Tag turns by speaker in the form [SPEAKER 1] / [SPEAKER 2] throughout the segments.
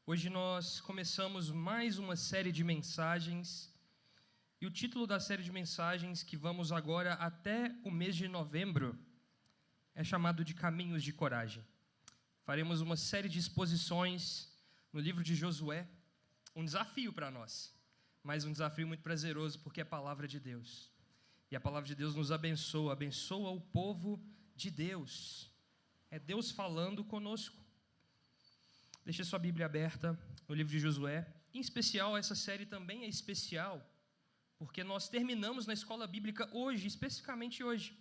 [SPEAKER 1] Hoje nós começamos mais uma série de mensagens, e o título da série de mensagens que vamos agora até o mês de novembro é chamado de Caminhos de Coragem. Faremos uma série de exposições no livro de Josué, um desafio para nós, mas um desafio muito prazeroso porque é a palavra de Deus. E a palavra de Deus nos abençoa o povo de Deus. É Deus falando conosco. Deixe sua Bíblia aberta no livro de Josué. Em especial, essa série também é especial, porque nós terminamos na escola bíblica hoje, especificamente hoje,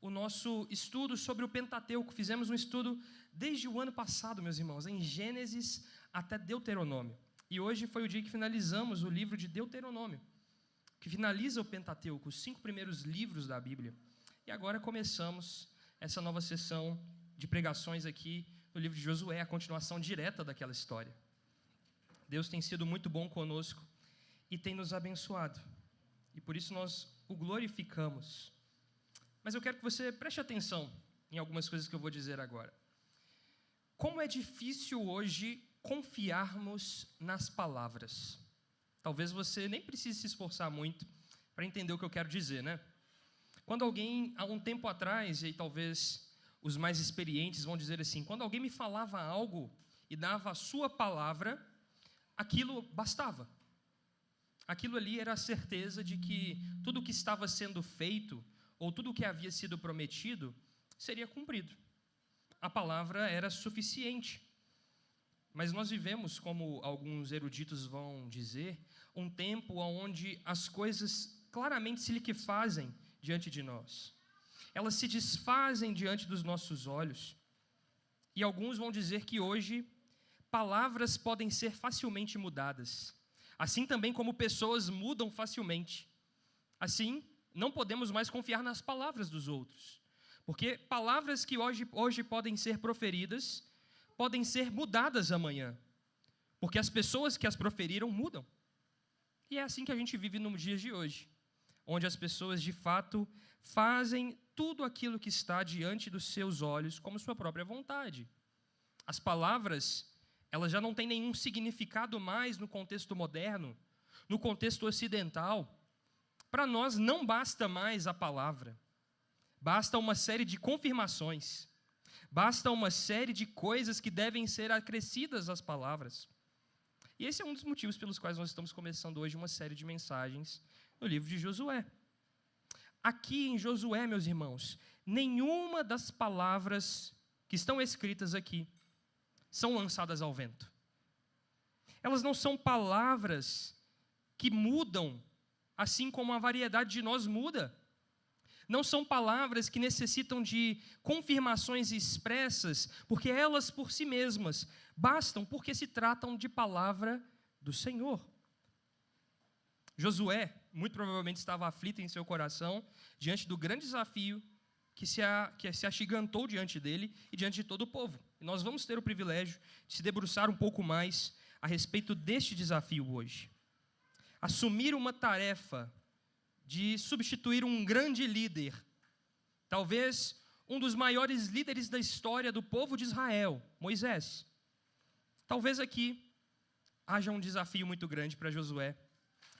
[SPEAKER 1] o nosso estudo sobre o Pentateuco. Fizemos um estudo desde o ano passado, meus irmãos, em Gênesis até Deuteronômio. E hoje foi o dia que finalizamos o livro de Deuteronômio, que finaliza o Pentateuco, os 5 primeiros livros da Bíblia. E agora começamos essa nova sessão de pregações aqui no livro de Josué, a continuação direta daquela história. Deus tem sido muito bom conosco e tem nos abençoado. E por isso nós o glorificamos. Mas eu quero que você preste atenção em algumas coisas que eu vou dizer agora. Como é difícil hoje confiarmos nas palavras. Talvez você nem precise se esforçar muito para entender o que eu quero dizer, né? Quando alguém, há um tempo atrás, e talvez os mais experientes vão dizer assim, quando alguém me falava algo e dava a sua palavra, aquilo bastava. Aquilo ali era a certeza de que tudo o que estava sendo feito, ou tudo o que havia sido prometido, seria cumprido. A palavra era suficiente. Mas nós vivemos, como alguns eruditos vão dizer, um tempo onde as coisas claramente se liquefazem diante de nós. Elas se desfazem diante dos nossos olhos. E alguns vão dizer que hoje palavras podem ser facilmente mudadas. Assim também como pessoas mudam facilmente. Assim, não podemos mais confiar nas palavras dos outros. Porque palavras que hoje podem ser proferidas, podem ser mudadas amanhã. Porque as pessoas que as proferiram mudam. E é assim que a gente vive nos dias de hoje. Onde as pessoas, de fato, fazem tudo aquilo que está diante dos seus olhos como sua própria vontade. As palavras, elas já não têm nenhum significado mais no contexto moderno, no contexto ocidental. Para nós não basta mais a palavra. Basta uma série de confirmações. Basta uma série de coisas que devem ser acrescidas às palavras. E esse é um dos motivos pelos quais nós estamos começando hoje uma série de mensagens no livro de Josué. Aqui em Josué, meus irmãos, nenhuma das palavras que estão escritas aqui são lançadas ao vento. Elas não são palavras que mudam, assim como a variedade de nós muda. Não são palavras que necessitam de confirmações expressas, porque elas por si mesmas bastam, porque se tratam de palavra do Senhor. Josué, muito provavelmente, estava aflito em seu coração, diante do grande desafio que se agigantou diante dele e diante de todo o povo. E nós vamos ter o privilégio de se debruçar um pouco mais a respeito deste desafio hoje. Assumir uma tarefa de substituir um grande líder, talvez um dos maiores líderes da história do povo de Israel, Moisés. Talvez aqui haja um desafio muito grande para Josué.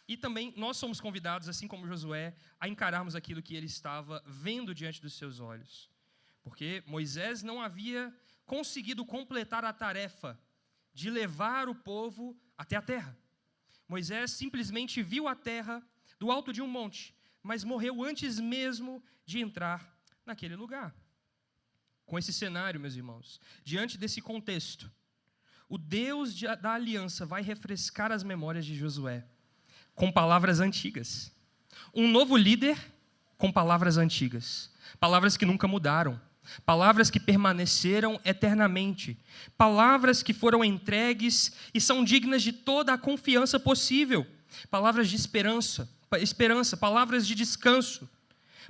[SPEAKER 1] E também nós somos convidados, assim como Josué, a encararmos aquilo que ele estava vendo diante dos seus olhos. Porque Moisés não havia conseguido completar a tarefa de levar o povo até a terra. Moisés simplesmente viu a terra do alto de um monte, mas morreu antes mesmo de entrar naquele lugar. Com esse cenário, meus irmãos, diante desse contexto, o Deus da aliança vai refrescar as memórias de Josué com palavras antigas. Um novo líder com palavras antigas. Palavras que nunca mudaram. Palavras que permaneceram eternamente. Palavras que foram entregues e são dignas de toda a confiança possível. Palavras de esperança, palavras de descanso.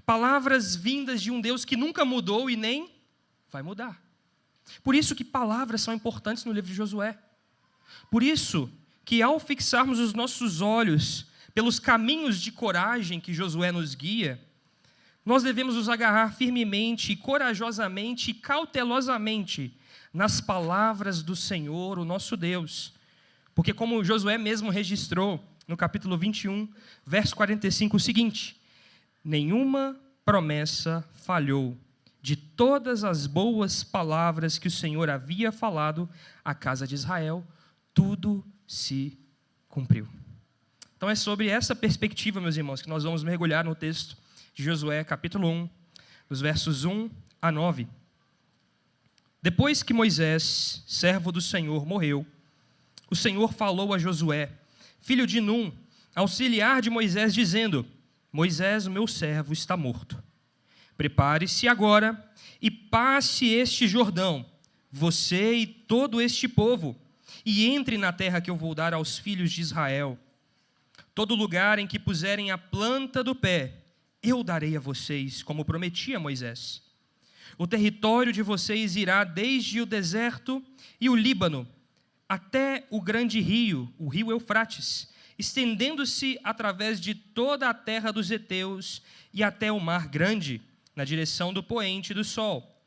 [SPEAKER 1] Palavras vindas de um Deus que nunca mudou e nem vai mudar. Por isso que palavras são importantes no livro de Josué. Por isso que ao fixarmos os nossos olhos pelos caminhos de coragem que Josué nos guia, nós devemos nos agarrar firmemente, corajosamente e cautelosamente nas palavras do Senhor, o nosso Deus, Porque como Josué mesmo registrou no capítulo 21, verso 45, o seguinte: nenhuma promessa falhou de todas as boas palavras que o Senhor havia falado à casa de Israel, tudo se cumpriu. Então é sobre essa perspectiva, meus irmãos, que nós vamos mergulhar no texto de Josué, capítulo 1, dos versos 1 a 9. Depois que Moisés, servo do Senhor, morreu, o Senhor falou a Josué, filho de Num, auxiliar de Moisés, dizendo: Moisés, o meu servo, está morto. Prepare-se agora e passe este Jordão, você e todo este povo, e entre na terra que eu vou dar aos filhos de Israel. Todo lugar em que puserem a planta do pé, eu darei a vocês, como prometi a Moisés. O território de vocês irá desde o deserto e o Líbano, até o grande rio, o rio Eufrates, estendendo-se através de toda a terra dos heteus e até o mar grande, na direção do poente do sol.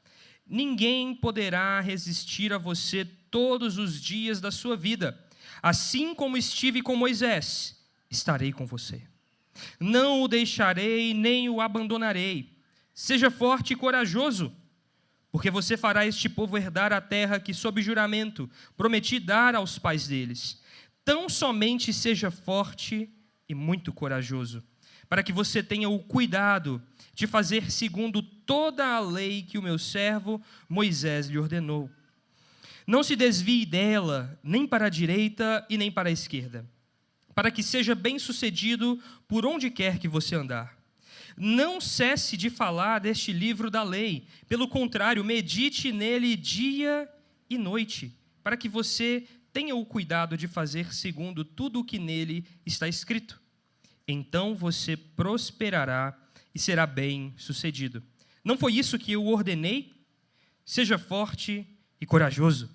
[SPEAKER 1] Ninguém poderá resistir a você todos os dias da sua vida. Assim como estive com Moisés, estarei com você. Não o deixarei, nem o abandonarei. Seja forte e corajoso, porque você fará este povo herdar a terra que, sob juramento, prometi dar aos pais deles. Tão somente seja forte e muito corajoso, para que você tenha o cuidado de fazer segundo toda a lei que o meu servo Moisés lhe ordenou. Não se desvie dela, nem para a direita e nem para a esquerda, para que seja bem-sucedido por onde quer que você andar. Não cesse de falar deste livro da lei, pelo contrário, medite nele dia e noite, para que você tenha o cuidado de fazer segundo tudo o que nele está escrito. Então você prosperará e será bem-sucedido. Não foi isso que eu ordenei? Seja forte e corajoso.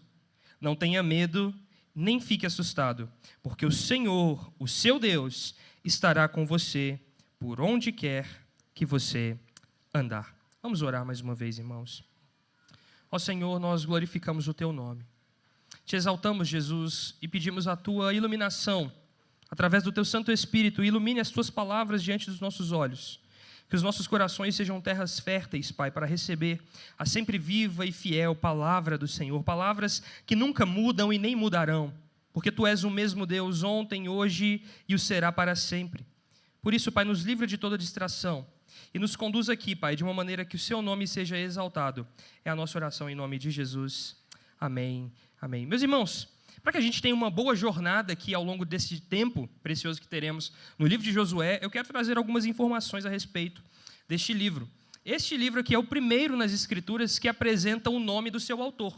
[SPEAKER 1] Não tenha medo, nem fique assustado, porque o Senhor, o seu Deus, estará com você por onde quer que você andar. Vamos orar mais uma vez, irmãos. Ó Senhor, nós glorificamos o teu nome. Te exaltamos, Jesus, e pedimos a tua iluminação, através do teu Santo Espírito, ilumine as tuas palavras diante dos nossos olhos. Que os nossos corações sejam terras férteis, Pai, para receber a sempre viva e fiel palavra do Senhor. Palavras que nunca mudam e nem mudarão, porque Tu és o mesmo Deus ontem, hoje e o será para sempre. Por isso, Pai, nos livra de toda distração e nos conduz aqui, Pai, de uma maneira que o Seu nome seja exaltado. É a nossa oração em nome de Jesus. Amém. Amém. Meus irmãos, para que a gente tenha uma boa jornada aqui ao longo desse tempo precioso que teremos no livro de Josué, eu quero trazer algumas informações a respeito deste livro. Este livro aqui é o primeiro nas Escrituras que apresenta o nome do seu autor.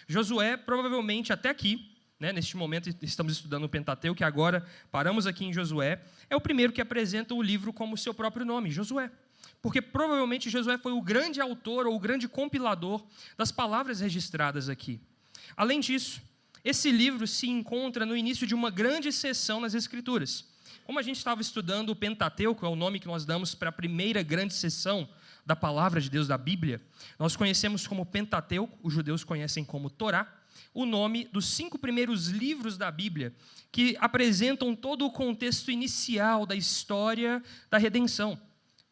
[SPEAKER 1] Josué, provavelmente até aqui, neste momento estamos estudando o Pentateuco, que agora paramos aqui em Josué, é o primeiro que apresenta o livro como seu próprio nome, Josué. Porque provavelmente Josué foi o grande autor ou o grande compilador das palavras registradas aqui. Além disso, esse livro se encontra no início de uma grande seção nas Escrituras. Como a gente estava estudando o Pentateuco, é o nome que nós damos para a primeira grande seção da palavra de Deus da Bíblia, nós conhecemos como Pentateuco, os judeus conhecem como Torá, o nome dos 5 primeiros livros da Bíblia, que apresentam todo o contexto inicial da história da redenção.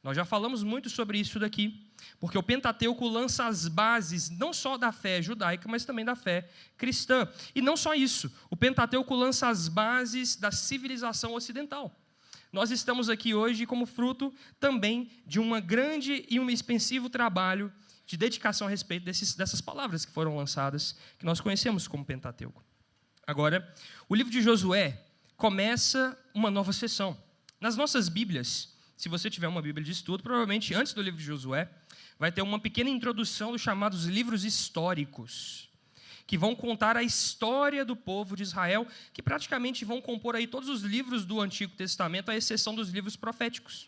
[SPEAKER 1] Nós já falamos muito sobre isso daqui, porque o Pentateuco lança as bases não só da fé judaica, mas também da fé cristã. E não só isso, o Pentateuco lança as bases da civilização ocidental. Nós estamos aqui hoje como fruto também de uma grande e um expensivo trabalho de dedicação a respeito dessas palavras que foram lançadas, que nós conhecemos como Pentateuco. Agora, o livro de Josué começa uma nova sessão. Nas nossas Bíblias, se você tiver uma Bíblia de estudo, provavelmente antes do livro de Josué, vai ter uma pequena introdução dos chamados livros históricos, que vão contar a história do povo de Israel, que praticamente vão compor aí todos os livros do Antigo Testamento, à exceção dos livros proféticos,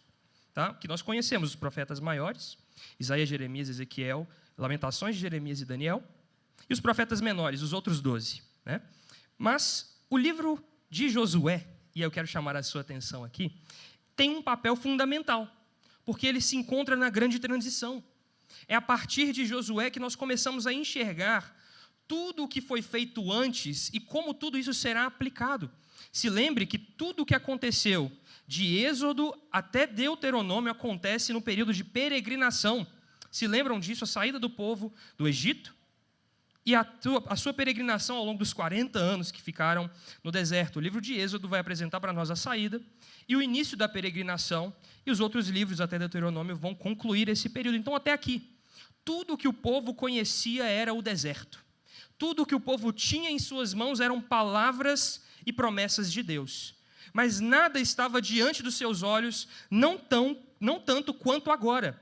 [SPEAKER 1] tá? Que nós conhecemos, os profetas maiores, Isaías, Jeremias, Ezequiel, Lamentações de Jeremias e Daniel, e os profetas menores, os outros 12. Né? Mas o livro de Josué, e eu quero chamar a sua atenção aqui, tem um papel fundamental, porque ele se encontra na grande transição. É a partir de Josué que nós começamos a enxergar tudo o que foi feito antes e como tudo isso será aplicado. Se lembre que tudo o que aconteceu de Êxodo até Deuteronômio acontece no período de peregrinação. Se lembram disso? A saída do povo do Egito e a sua peregrinação ao longo dos 40 anos que ficaram no deserto. O livro de Êxodo vai apresentar para nós a saída e o início da peregrinação, e os outros livros até Deuteronômio vão concluir esse período. Então, até aqui, tudo o que o povo conhecia era o deserto. Tudo o que o povo tinha em suas mãos eram palavras e promessas de Deus. Mas nada estava diante dos seus olhos, não tanto quanto agora.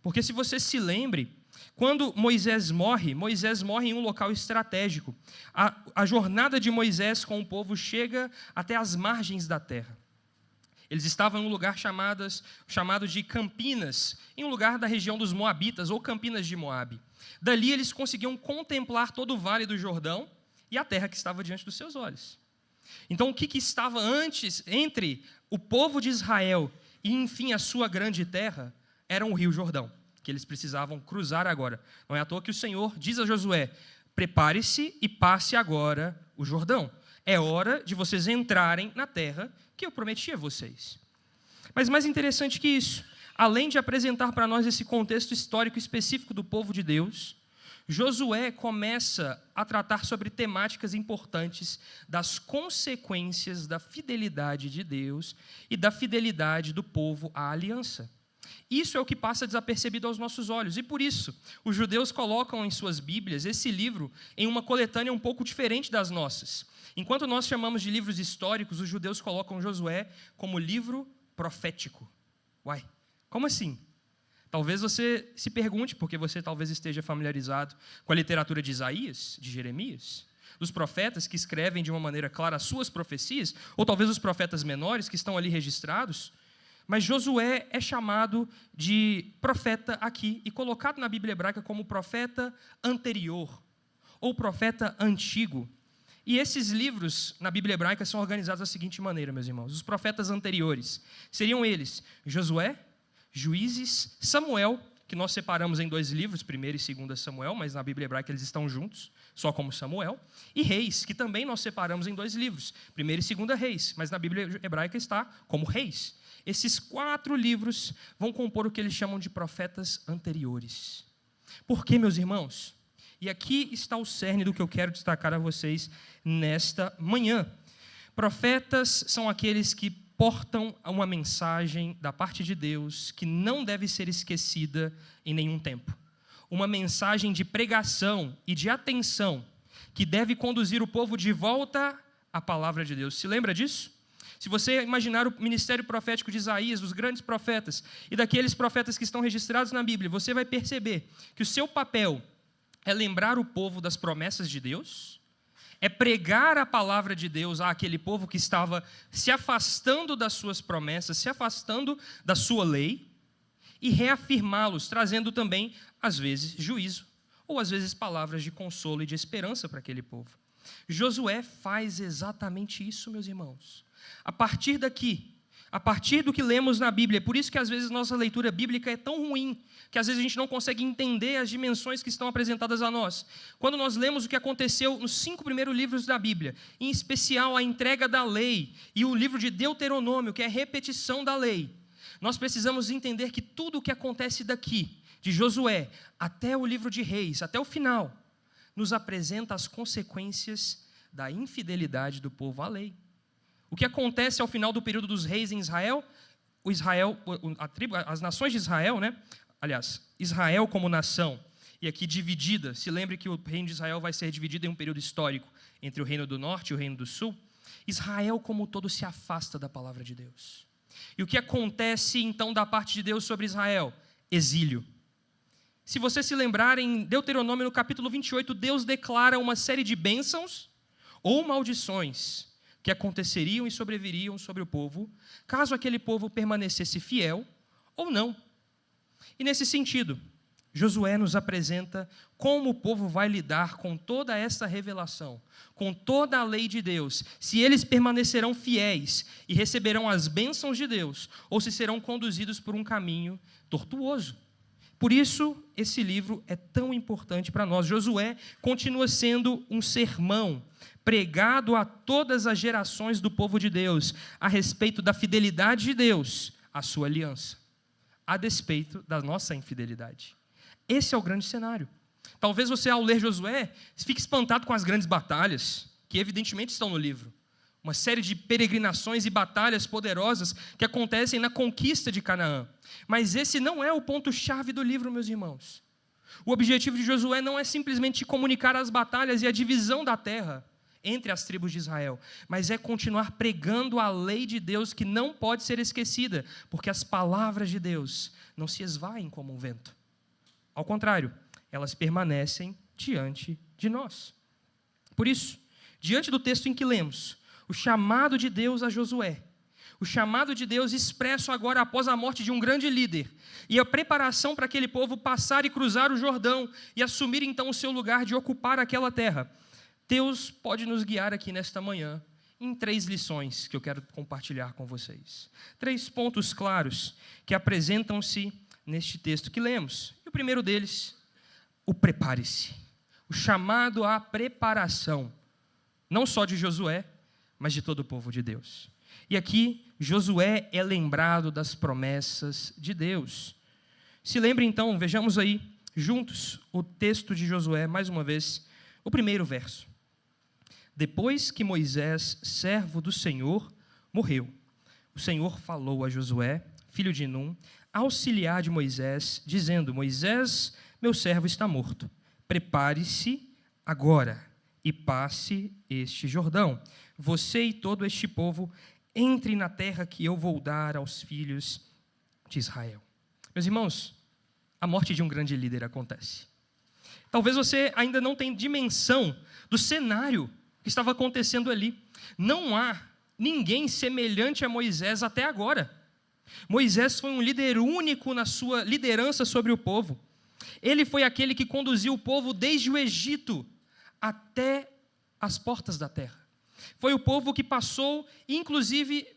[SPEAKER 1] Porque se você se lembre, quando Moisés morre em um local estratégico. A jornada de Moisés com o povo chega até as margens da terra. Eles estavam em um lugar chamado de Campinas, em um lugar da região dos Moabitas, ou Campinas de Moabe. Dali eles conseguiam contemplar todo o vale do Jordão e a terra que estava diante dos seus olhos. Então, o que estava antes, entre o povo de Israel e, enfim, a sua grande terra, era o Rio Jordão, que eles precisavam cruzar agora. Não é à toa que o Senhor diz a Josué: prepare-se e passe agora o Jordão. É hora de vocês entrarem na terra que eu prometi a vocês. Mas mais interessante que isso, além de apresentar para nós esse contexto histórico específico do povo de Deus, Josué começa a tratar sobre temáticas importantes das consequências da fidelidade de Deus e da fidelidade do povo à aliança. Isso é o que passa desapercebido aos nossos olhos, e por isso os judeus colocam em suas Bíblias esse livro em uma coletânea um pouco diferente das nossas. Enquanto nós chamamos de livros históricos, os judeus colocam Josué como livro profético. Uai, como assim? Talvez você se pergunte, porque você talvez esteja familiarizado com a literatura de Isaías, de Jeremias, dos profetas que escrevem de uma maneira clara as suas profecias, ou talvez os profetas menores que estão ali registrados. Mas Josué é chamado de profeta aqui e colocado na Bíblia hebraica como profeta anterior, ou profeta antigo. E esses livros na Bíblia hebraica são organizados da seguinte maneira, meus irmãos. Os profetas anteriores seriam eles: Josué, Juízes, Samuel, que nós separamos em 2 livros, 1º e 2º Samuel, mas na Bíblia hebraica eles estão juntos, só como Samuel, e Reis, que também nós separamos em 2 livros, 1º e 2º Reis, mas na Bíblia hebraica está como Reis. Esses 4 livros vão compor o que eles chamam de profetas anteriores. Por quê, meus irmãos? E aqui está o cerne do que eu quero destacar a vocês nesta manhã. Profetas são aqueles que portam uma mensagem da parte de Deus que não deve ser esquecida em nenhum tempo. Uma mensagem de pregação e de atenção que deve conduzir o povo de volta à palavra de Deus. Se lembra disso? Se você imaginar o ministério profético de Isaías, dos grandes profetas, e daqueles profetas que estão registrados na Bíblia, você vai perceber que o seu papel é lembrar o povo das promessas de Deus, é pregar a palavra de Deus àquele povo que estava se afastando das suas promessas, se afastando da sua lei, e reafirmá-los, trazendo também, às vezes, juízo, ou às vezes palavras de consolo e de esperança para aquele povo. Josué faz exatamente isso, meus irmãos. A partir daqui, a partir do que lemos na Bíblia, é por isso que às vezes nossa leitura bíblica é tão ruim, que às vezes a gente não consegue entender as dimensões que estão apresentadas a nós. Quando nós lemos o que aconteceu nos 5 primeiros livros da Bíblia, em especial a entrega da lei e o livro de Deuteronômio, que é a repetição da lei, nós precisamos entender que tudo o que acontece daqui, de Josué até o livro de Reis, até o final, nos apresenta as consequências da infidelidade do povo à lei. O que acontece ao final do período dos reis em Israel? As nações de Israel, né? Aliás, Israel como nação, e aqui dividida. Se lembre que o reino de Israel vai ser dividido em um período histórico entre o reino do norte e o reino do sul. Israel como um todo se afasta da palavra de Deus. E o que acontece então da parte de Deus sobre Israel? Exílio. Se você se lembrar, em Deuteronômio, no capítulo 28, Deus declara uma série de bênçãos ou maldições que aconteceriam e sobreviriam sobre o povo, caso aquele povo permanecesse fiel ou não. E nesse sentido, Josué nos apresenta como o povo vai lidar com toda essa revelação, com toda a lei de Deus, se eles permanecerão fiéis e receberão as bênçãos de Deus, ou se serão conduzidos por um caminho tortuoso. Por isso, esse livro é tão importante para nós. Josué continua sendo um sermão pregado a todas as gerações do povo de Deus a respeito da fidelidade de Deus à sua aliança, a despeito da nossa infidelidade. Esse é o grande cenário. Talvez você, ao ler Josué, fique espantado com as grandes batalhas, que evidentemente estão no livro. Uma série de peregrinações e batalhas poderosas que acontecem na conquista de Canaã. Mas esse não é o ponto-chave do livro, meus irmãos. O objetivo de Josué não é simplesmente comunicar as batalhas e a divisão da terra entre as tribos de Israel, mas é continuar pregando a lei de Deus que não pode ser esquecida, porque as palavras de Deus não se esvaem como um vento. Ao contrário, elas permanecem diante de nós. Por isso, diante do texto em que lemos, o chamado de Deus a Josué, o chamado de Deus expresso agora após a morte de um grande líder, e a preparação para aquele povo passar e cruzar o Jordão, e assumir então o seu lugar de ocupar aquela terra, Deus pode nos guiar aqui nesta manhã em 3 lições que eu quero compartilhar com vocês. 3 pontos claros que apresentam-se neste texto que lemos. E o primeiro deles, o prepare-se. O chamado à preparação, não só de Josué, mas de todo o povo de Deus. E aqui, Josué é lembrado das promessas de Deus. Se lembre então, vejamos aí juntos o texto de Josué, mais uma vez, o primeiro verso. Depois que Moisés, servo do Senhor, morreu, o Senhor falou a Josué, filho de Num, auxiliar de Moisés, dizendo: Moisés, meu servo está morto. Prepare-se agora e passe este Jordão. Você e todo este povo entrem na terra que eu vou dar aos filhos de Israel. Meus irmãos, a morte de um grande líder acontece. Talvez você ainda não tenha dimensão do cenário que estava acontecendo ali. Não há ninguém semelhante a Moisés até agora. Moisés foi um líder único na sua liderança sobre o povo. Ele foi aquele que conduziu o povo desde o Egito até as portas da terra. Foi o povo que passou, inclusive,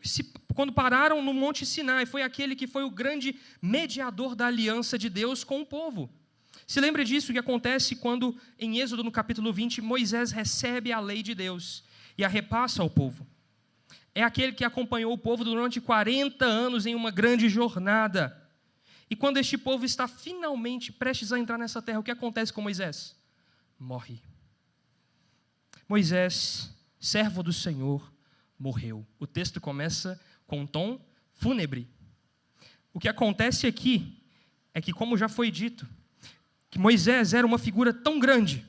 [SPEAKER 1] quando pararam no Monte Sinai, foi aquele que foi o grande mediador da aliança de Deus com o povo. Se lembre disso que acontece quando, em Êxodo, no capítulo 20, Moisés recebe a lei de Deus e a repassa ao povo. É aquele que acompanhou o povo durante 40 anos em uma grande jornada. E quando este povo está finalmente prestes a entrar nessa terra, o que acontece com Moisés? Morre. Moisés, servo do Senhor, morreu. O texto começa com um tom fúnebre. O que acontece aqui é que, como já foi dito, que Moisés era uma figura tão grande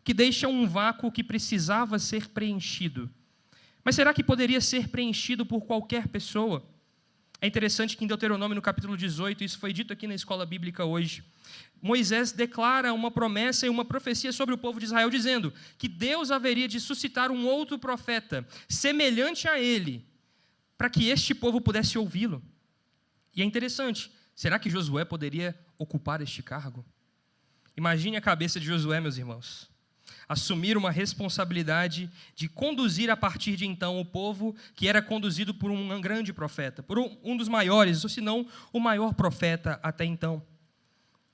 [SPEAKER 1] que deixa um vácuo que precisava ser preenchido. Mas será que poderia ser preenchido por qualquer pessoa? É interessante que em Deuteronômio, no capítulo 18, isso foi dito aqui na escola bíblica hoje, Moisés declara uma promessa e uma profecia sobre o povo de Israel, dizendo que Deus haveria de suscitar um outro profeta, semelhante a ele, para que este povo pudesse ouvi-lo. E é interessante, será que Josué poderia ocupar este cargo? Imagine a cabeça de Josué, meus irmãos. Assumir uma responsabilidade de conduzir a partir de então o povo que era conduzido por um grande profeta, por um dos maiores, ou se não o maior profeta até então.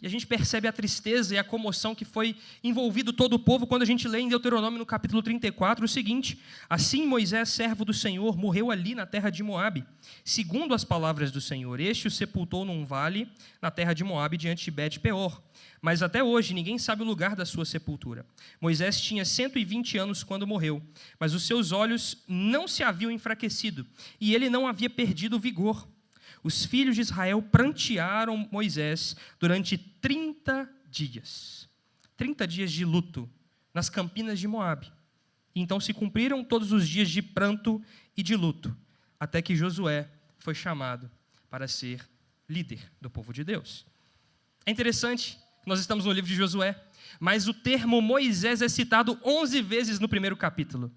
[SPEAKER 1] E a gente percebe a tristeza e a comoção que foi envolvido todo o povo quando a gente lê em Deuteronômio, no capítulo 34, o seguinte: assim Moisés, servo do Senhor, morreu ali na terra de Moabe, segundo as palavras do Senhor. Este o sepultou num vale na terra de Moabe, diante de Bet-peor. Mas até hoje ninguém sabe o lugar da sua sepultura. Moisés tinha 120 anos quando morreu, mas os seus olhos não se haviam enfraquecido, e ele não havia perdido o vigor. Os filhos de Israel prantearam Moisés durante 30 dias. 30 dias de luto nas campinas de Moabe. Então se cumpriram todos os dias de pranto e de luto, até que Josué foi chamado para ser líder do povo de Deus. É interessante, nós estamos no livro de Josué, mas o termo Moisés é citado 11 vezes no primeiro capítulo.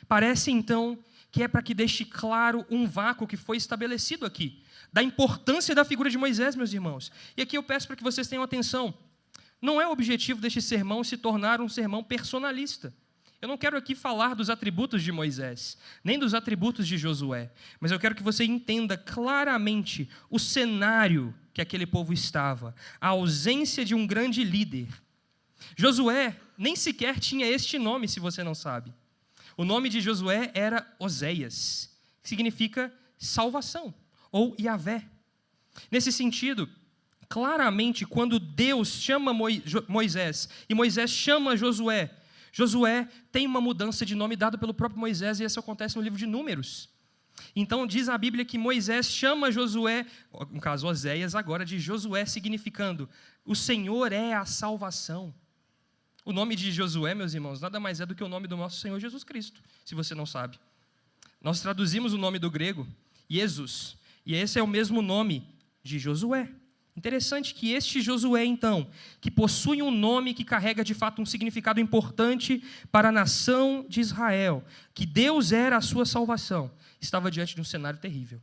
[SPEAKER 1] Parece então que é para que deixe claro um vácuo que foi estabelecido aqui, da importância da figura de Moisés, meus irmãos. E aqui eu peço para que vocês tenham atenção. Não é o objetivo deste sermão se tornar um sermão personalista. Eu não quero aqui falar dos atributos de Moisés, nem dos atributos de Josué, mas eu quero que você entenda claramente o cenário que aquele povo estava, a ausência de um grande líder. Josué nem sequer tinha este nome, se você não sabe. O nome de Josué era Oséias, que significa salvação, ou Yahvé. Nesse sentido, claramente, quando Deus chama Moisés e Moisés chama Josué, Josué tem uma mudança de nome dada pelo próprio Moisés, e isso acontece no livro de Números. Então, diz a Bíblia que Moisés chama Josué, no caso Oséias, agora de Josué, significando: o Senhor é a salvação. O nome de Josué, meus irmãos, nada mais é do que o nome do nosso Senhor Jesus Cristo, se você não sabe. Nós traduzimos o nome do grego, Jesus, e esse é o mesmo nome de Josué. Interessante que este Josué, então, que possui um nome que carrega de fato um significado importante para a nação de Israel, que Deus era a sua salvação, estava diante de um cenário terrível.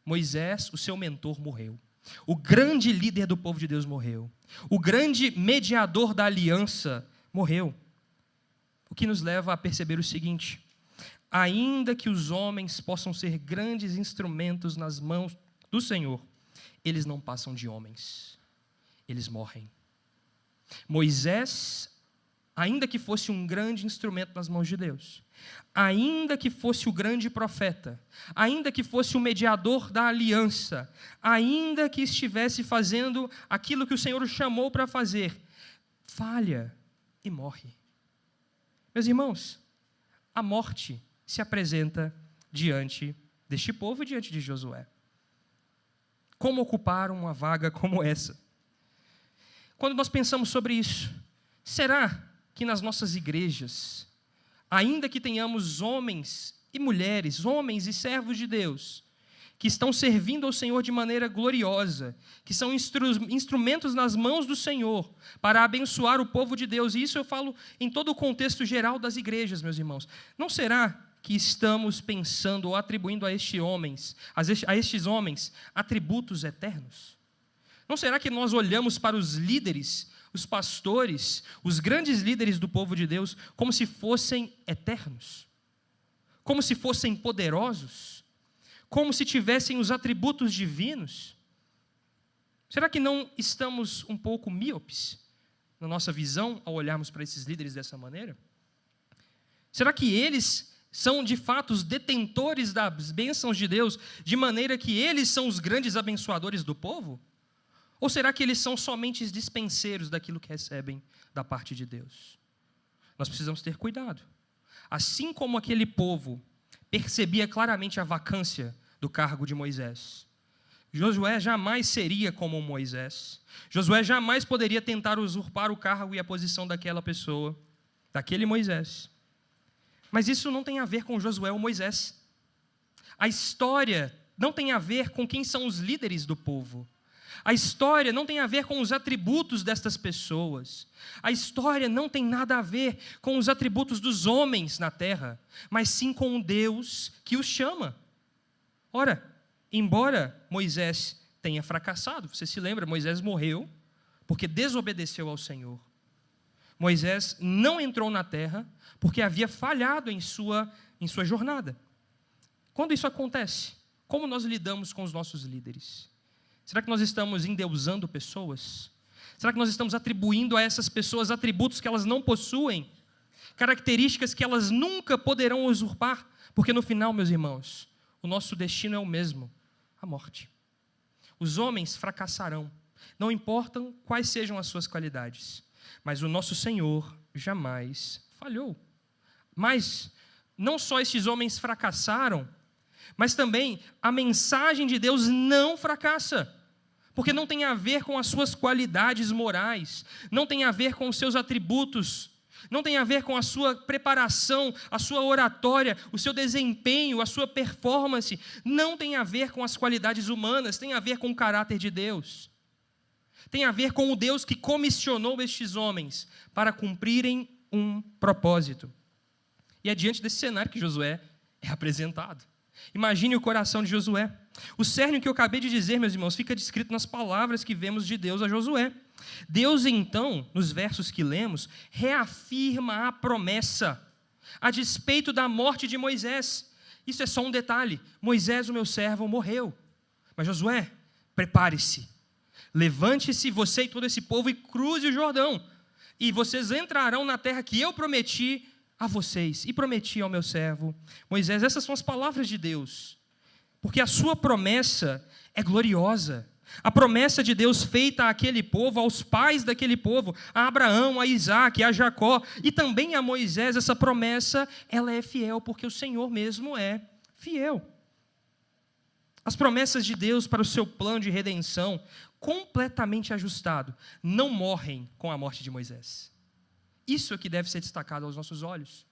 [SPEAKER 1] Moisés, o seu mentor, morreu. O grande líder do povo de Deus morreu. O grande mediador da aliança morreu. O que nos leva a perceber o seguinte: ainda que os homens possam ser grandes instrumentos nas mãos do Senhor, eles não passam de homens, eles morrem. Moisés, ainda que fosse um grande instrumento nas mãos de Deus, ainda que fosse o grande profeta, ainda que fosse o mediador da aliança, ainda que estivesse fazendo aquilo que o Senhor o chamou para fazer, falha e morre. Meus irmãos, a morte se apresenta diante deste povo e diante de Josué. Como ocupar uma vaga como essa? Quando nós pensamos sobre isso, será que nas nossas igrejas, ainda que tenhamos homens e mulheres, homens e servos de Deus, que estão servindo ao Senhor de maneira gloriosa, que são instrumentos nas mãos do Senhor para abençoar o povo de Deus, e isso eu falo em todo o contexto geral das igrejas, meus irmãos, não será que estamos pensando ou atribuindo a estes homens atributos eternos? Não será que nós olhamos para os líderes, os pastores, os grandes líderes do povo de Deus, como se fossem eternos? Como se fossem poderosos? Como se tivessem os atributos divinos? Será que não estamos um pouco míopes na nossa visão ao olharmos para esses líderes dessa maneira? Será que eles são de fato os detentores das bênçãos de Deus, de maneira que eles são os grandes abençoadores do povo? Ou será que eles são somente os dispenseiros daquilo que recebem da parte de Deus? Nós precisamos ter cuidado. Assim como aquele povo percebia claramente a vacância do cargo de Moisés, Josué jamais seria como Moisés. Josué jamais poderia tentar usurpar o cargo e a posição daquela pessoa, daquele Moisés. Mas isso não tem a ver com Josué ou Moisés. A história não tem a ver com quem são os líderes do povo. A história não tem a ver com os atributos destas pessoas. A história não tem nada a ver com os atributos dos homens na terra, mas sim com o Deus que os chama. Ora, embora Moisés tenha fracassado, você se lembra, Moisés morreu porque desobedeceu ao Senhor. Moisés não entrou na terra porque havia falhado em sua jornada. Quando isso acontece, como nós lidamos com os nossos líderes? Será que nós estamos endeusando pessoas? Será que nós estamos atribuindo a essas pessoas atributos que elas não possuem? Características que elas nunca poderão usurpar? Porque no final, meus irmãos, o nosso destino é o mesmo, a morte. Os homens fracassarão, não importam quais sejam as suas qualidades. Mas o nosso Senhor jamais falhou. Mas não só estes homens fracassaram, mas também a mensagem de Deus não fracassa. Porque não tem a ver com as suas qualidades morais, não tem a ver com os seus atributos, não tem a ver com a sua preparação, a sua oratória, o seu desempenho, a sua performance, não tem a ver com as qualidades humanas, tem a ver com o caráter de Deus. Tem a ver com o Deus que comissionou estes homens para cumprirem um propósito. E é diante desse cenário que Josué é apresentado. Imagine o coração de Josué. O cerne que eu acabei de dizer, meus irmãos, fica descrito nas palavras que vemos de Deus a Josué. Deus, então, nos versos que lemos, reafirma a promessa. a despeito da morte de Moisés. Isso é só um detalhe. Moisés, o meu servo, morreu. Mas Josué, prepare-se. Levante-se, você e todo esse povo, e cruze o Jordão. E vocês entrarão na terra que eu prometi a vocês. E prometi ao meu servo Moisés. Essas são as palavras de Deus. Porque a sua promessa é gloriosa. A promessa de Deus feita àquele povo, aos pais daquele povo, a Abraão, a Isaac, a Jacó e também a Moisés, essa promessa, ela é fiel, porque o Senhor mesmo é fiel. As promessas de Deus para o seu plano de redenção, completamente ajustado, não morrem com a morte de Moisés. Isso é que deve ser destacado aos nossos olhos.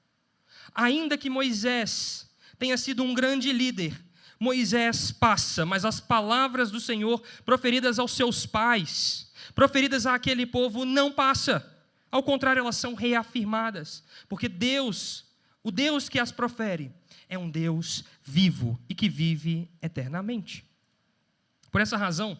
[SPEAKER 1] Ainda que Moisés tenha sido um grande líder, Moisés passa, mas as palavras do Senhor proferidas aos seus pais, proferidas àquele povo, não passa. Ao contrário, elas são reafirmadas, porque Deus, o Deus que as profere, é um Deus vivo e que vive eternamente. Por essa razão,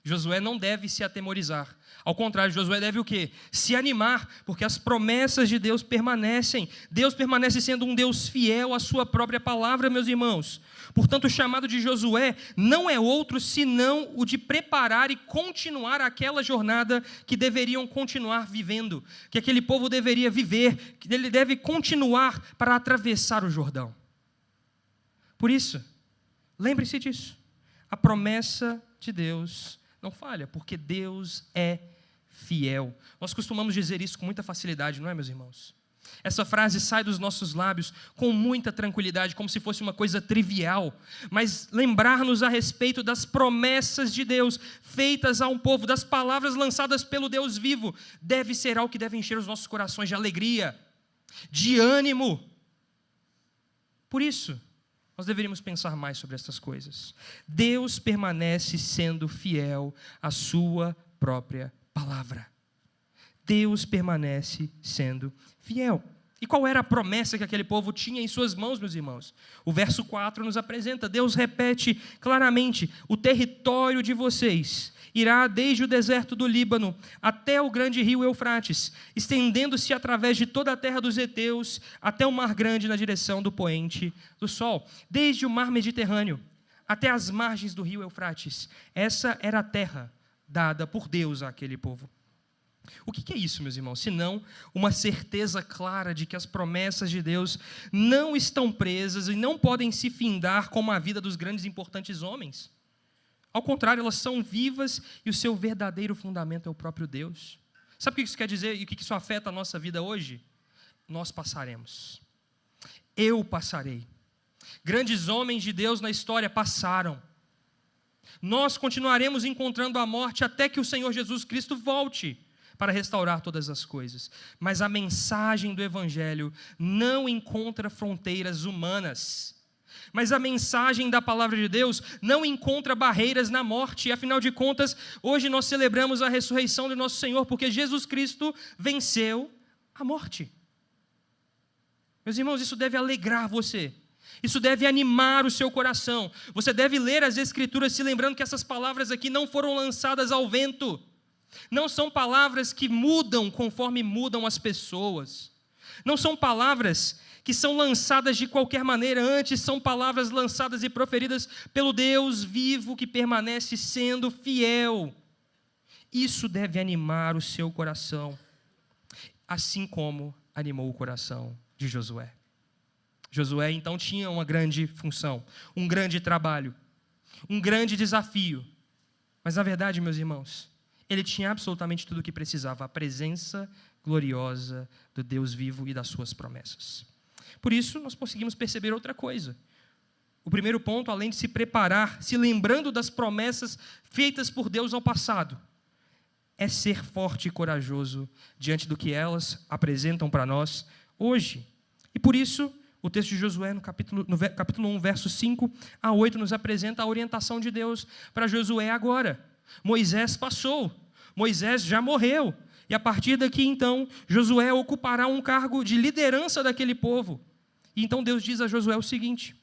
[SPEAKER 1] Josué não deve se atemorizar. Ao contrário, Josué deve o quê? Se animar, porque as promessas de Deus permanecem. Deus permanece sendo um Deus fiel à sua própria palavra, meus irmãos. Portanto, o chamado de Josué não é outro senão o de preparar e continuar aquela jornada que deveriam continuar vivendo, que aquele povo deveria viver, que ele deve continuar para atravessar o Jordão. Por isso, lembre-se disso. A promessa de Deus não falha, porque Deus é fiel. Nós costumamos dizer isso com muita facilidade, não é, meus irmãos? Essa frase sai dos nossos lábios com muita tranquilidade, como se fosse uma coisa trivial. Mas lembrar-nos a respeito das promessas de Deus feitas a um povo, das palavras lançadas pelo Deus vivo, deve ser algo que deve encher os nossos corações de alegria, de ânimo. Por isso, nós deveríamos pensar mais sobre essas coisas. Deus permanece sendo fiel à sua própria palavra. Deus permanece sendo fiel. E qual era a promessa que aquele povo tinha em suas mãos, meus irmãos? O verso 4 nos apresenta, Deus repete claramente, o território de vocês irá desde o deserto do Líbano até o grande rio Eufrates, estendendo-se através de toda a terra dos heteus até o mar grande na direção do poente do sol. Desde o mar Mediterrâneo até as margens do rio Eufrates. Essa era a terra dada por Deus àquele povo. O que é isso, meus irmãos? Senão uma certeza clara de que as promessas de Deus não estão presas e não podem se findar como a vida dos grandes e importantes homens. Ao contrário, elas são vivas e o seu verdadeiro fundamento é o próprio Deus. Sabe o que isso quer dizer e o que isso afeta a nossa vida hoje? Nós passaremos. Eu passarei. Grandes homens de Deus na história passaram. Nós continuaremos encontrando a morte até que o Senhor Jesus Cristo volte para restaurar todas as coisas. Mas a mensagem do Evangelho não encontra fronteiras humanas. Mas a mensagem da palavra de Deus não encontra barreiras na morte. E, afinal de contas, hoje nós celebramos a ressurreição do nosso Senhor, porque Jesus Cristo venceu a morte. Meus irmãos, isso deve alegrar você. Isso deve animar o seu coração. Você deve ler as Escrituras se lembrando que essas palavras aqui não foram lançadas ao vento. Não são palavras que mudam conforme mudam as pessoas. Não são palavras que são lançadas de qualquer maneira. Antes, são palavras lançadas e proferidas pelo Deus vivo que permanece sendo fiel. Isso deve animar o seu coração, assim como animou o coração de Josué. Josué, então, tinha uma grande função, um grande trabalho, um grande desafio. Mas, na verdade, meus irmãos, ele tinha absolutamente tudo o que precisava, a presença gloriosa do Deus vivo e das suas promessas. Por isso, nós conseguimos perceber outra coisa. O primeiro ponto, além de se preparar, se lembrando das promessas feitas por Deus ao passado, é ser forte e corajoso diante do que elas apresentam para nós hoje. E por isso, o texto de Josué, no capítulo 1, versos 5 a 8, nos apresenta a orientação de Deus para Josué agora. Moisés passou, Moisés já morreu, e a partir daqui, então, Josué ocupará um cargo de liderança daquele povo. E então Deus diz a Josué o seguinte: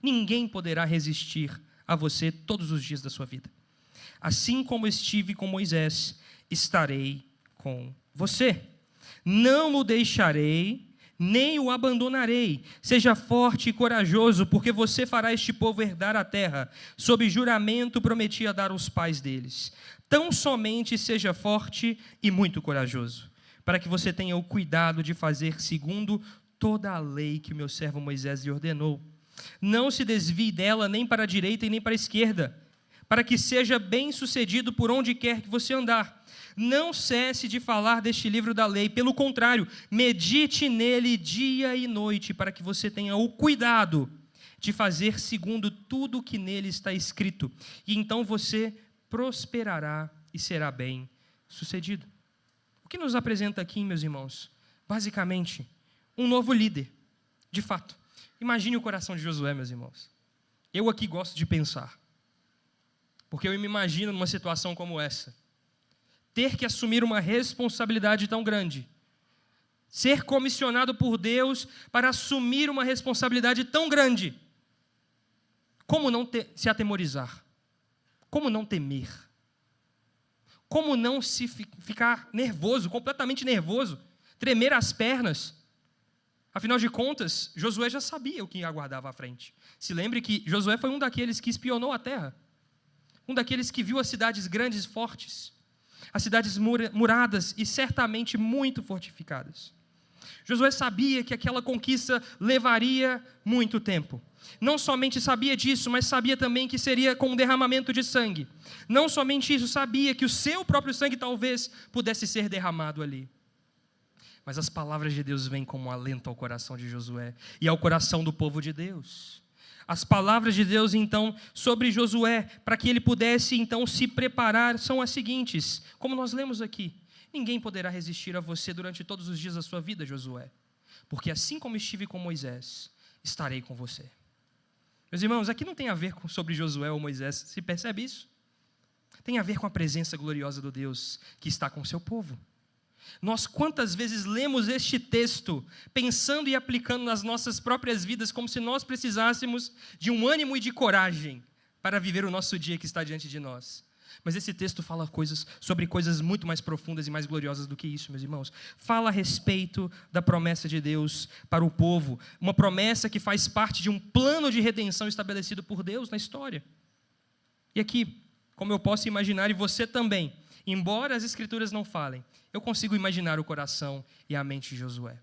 [SPEAKER 1] ninguém poderá resistir a você todos os dias da sua vida. Assim como estive com Moisés, estarei com você. Não o deixarei, nem o abandonarei. Seja forte e corajoso, porque você fará este povo herdar a terra, sob juramento prometi a dar aos pais deles. Tão somente seja forte e muito corajoso, para que você tenha o cuidado de fazer segundo toda a lei que o meu servo Moisés lhe ordenou. Não se desvie dela nem para a direita e nem para a esquerda, para que seja bem-sucedido por onde quer que você andar. Não cesse de falar deste livro da lei, pelo contrário, medite nele dia e noite, para que você tenha o cuidado de fazer segundo tudo o que nele está escrito, e então você prosperará e será bem-sucedido. O que nos apresenta aqui, meus irmãos? Basicamente, um novo líder, de fato. Imagine o coração de Josué, meus irmãos. Eu aqui gosto de pensar, porque eu me imagino numa situação como essa. Ter que assumir uma responsabilidade tão grande. Ser comissionado por Deus para assumir uma responsabilidade tão grande. Como não se atemorizar? Como não temer? Como não se ficar nervoso, completamente nervoso? Tremer as pernas? Afinal de contas, Josué já sabia o que aguardava à frente. Se lembre que Josué foi um daqueles que espionou a terra. Um daqueles que viu as cidades grandes e fortes. As cidades muradas e certamente muito fortificadas. Josué sabia que aquela conquista levaria muito tempo. Não somente sabia disso, mas sabia também que seria com um derramamento de sangue. Não somente isso, sabia que o seu próprio sangue talvez pudesse ser derramado ali. Mas as palavras de Deus vêm como um alento ao coração de Josué e ao coração do povo de Deus. As palavras de Deus, então, sobre Josué, para que ele pudesse, então, se preparar, são as seguintes, como nós lemos aqui. Ninguém poderá resistir a você durante todos os dias da sua vida, Josué, porque assim como estive com Moisés, estarei com você. Meus irmãos, aqui não tem a ver sobre Josué ou Moisés, se percebe isso? Tem a ver com a presença gloriosa do Deus que está com o seu povo. Nós quantas vezes lemos este texto pensando e aplicando nas nossas próprias vidas como se nós precisássemos de um ânimo e de coragem para viver o nosso dia que está diante de nós. Mas esse texto fala sobre coisas muito mais profundas e mais gloriosas do que isso, meus irmãos. Fala a respeito da promessa de Deus para o povo, uma promessa que faz parte de um plano de redenção estabelecido por Deus na história. E aqui, como eu posso imaginar, e você também, embora as Escrituras não falem, eu consigo imaginar o coração e a mente de Josué.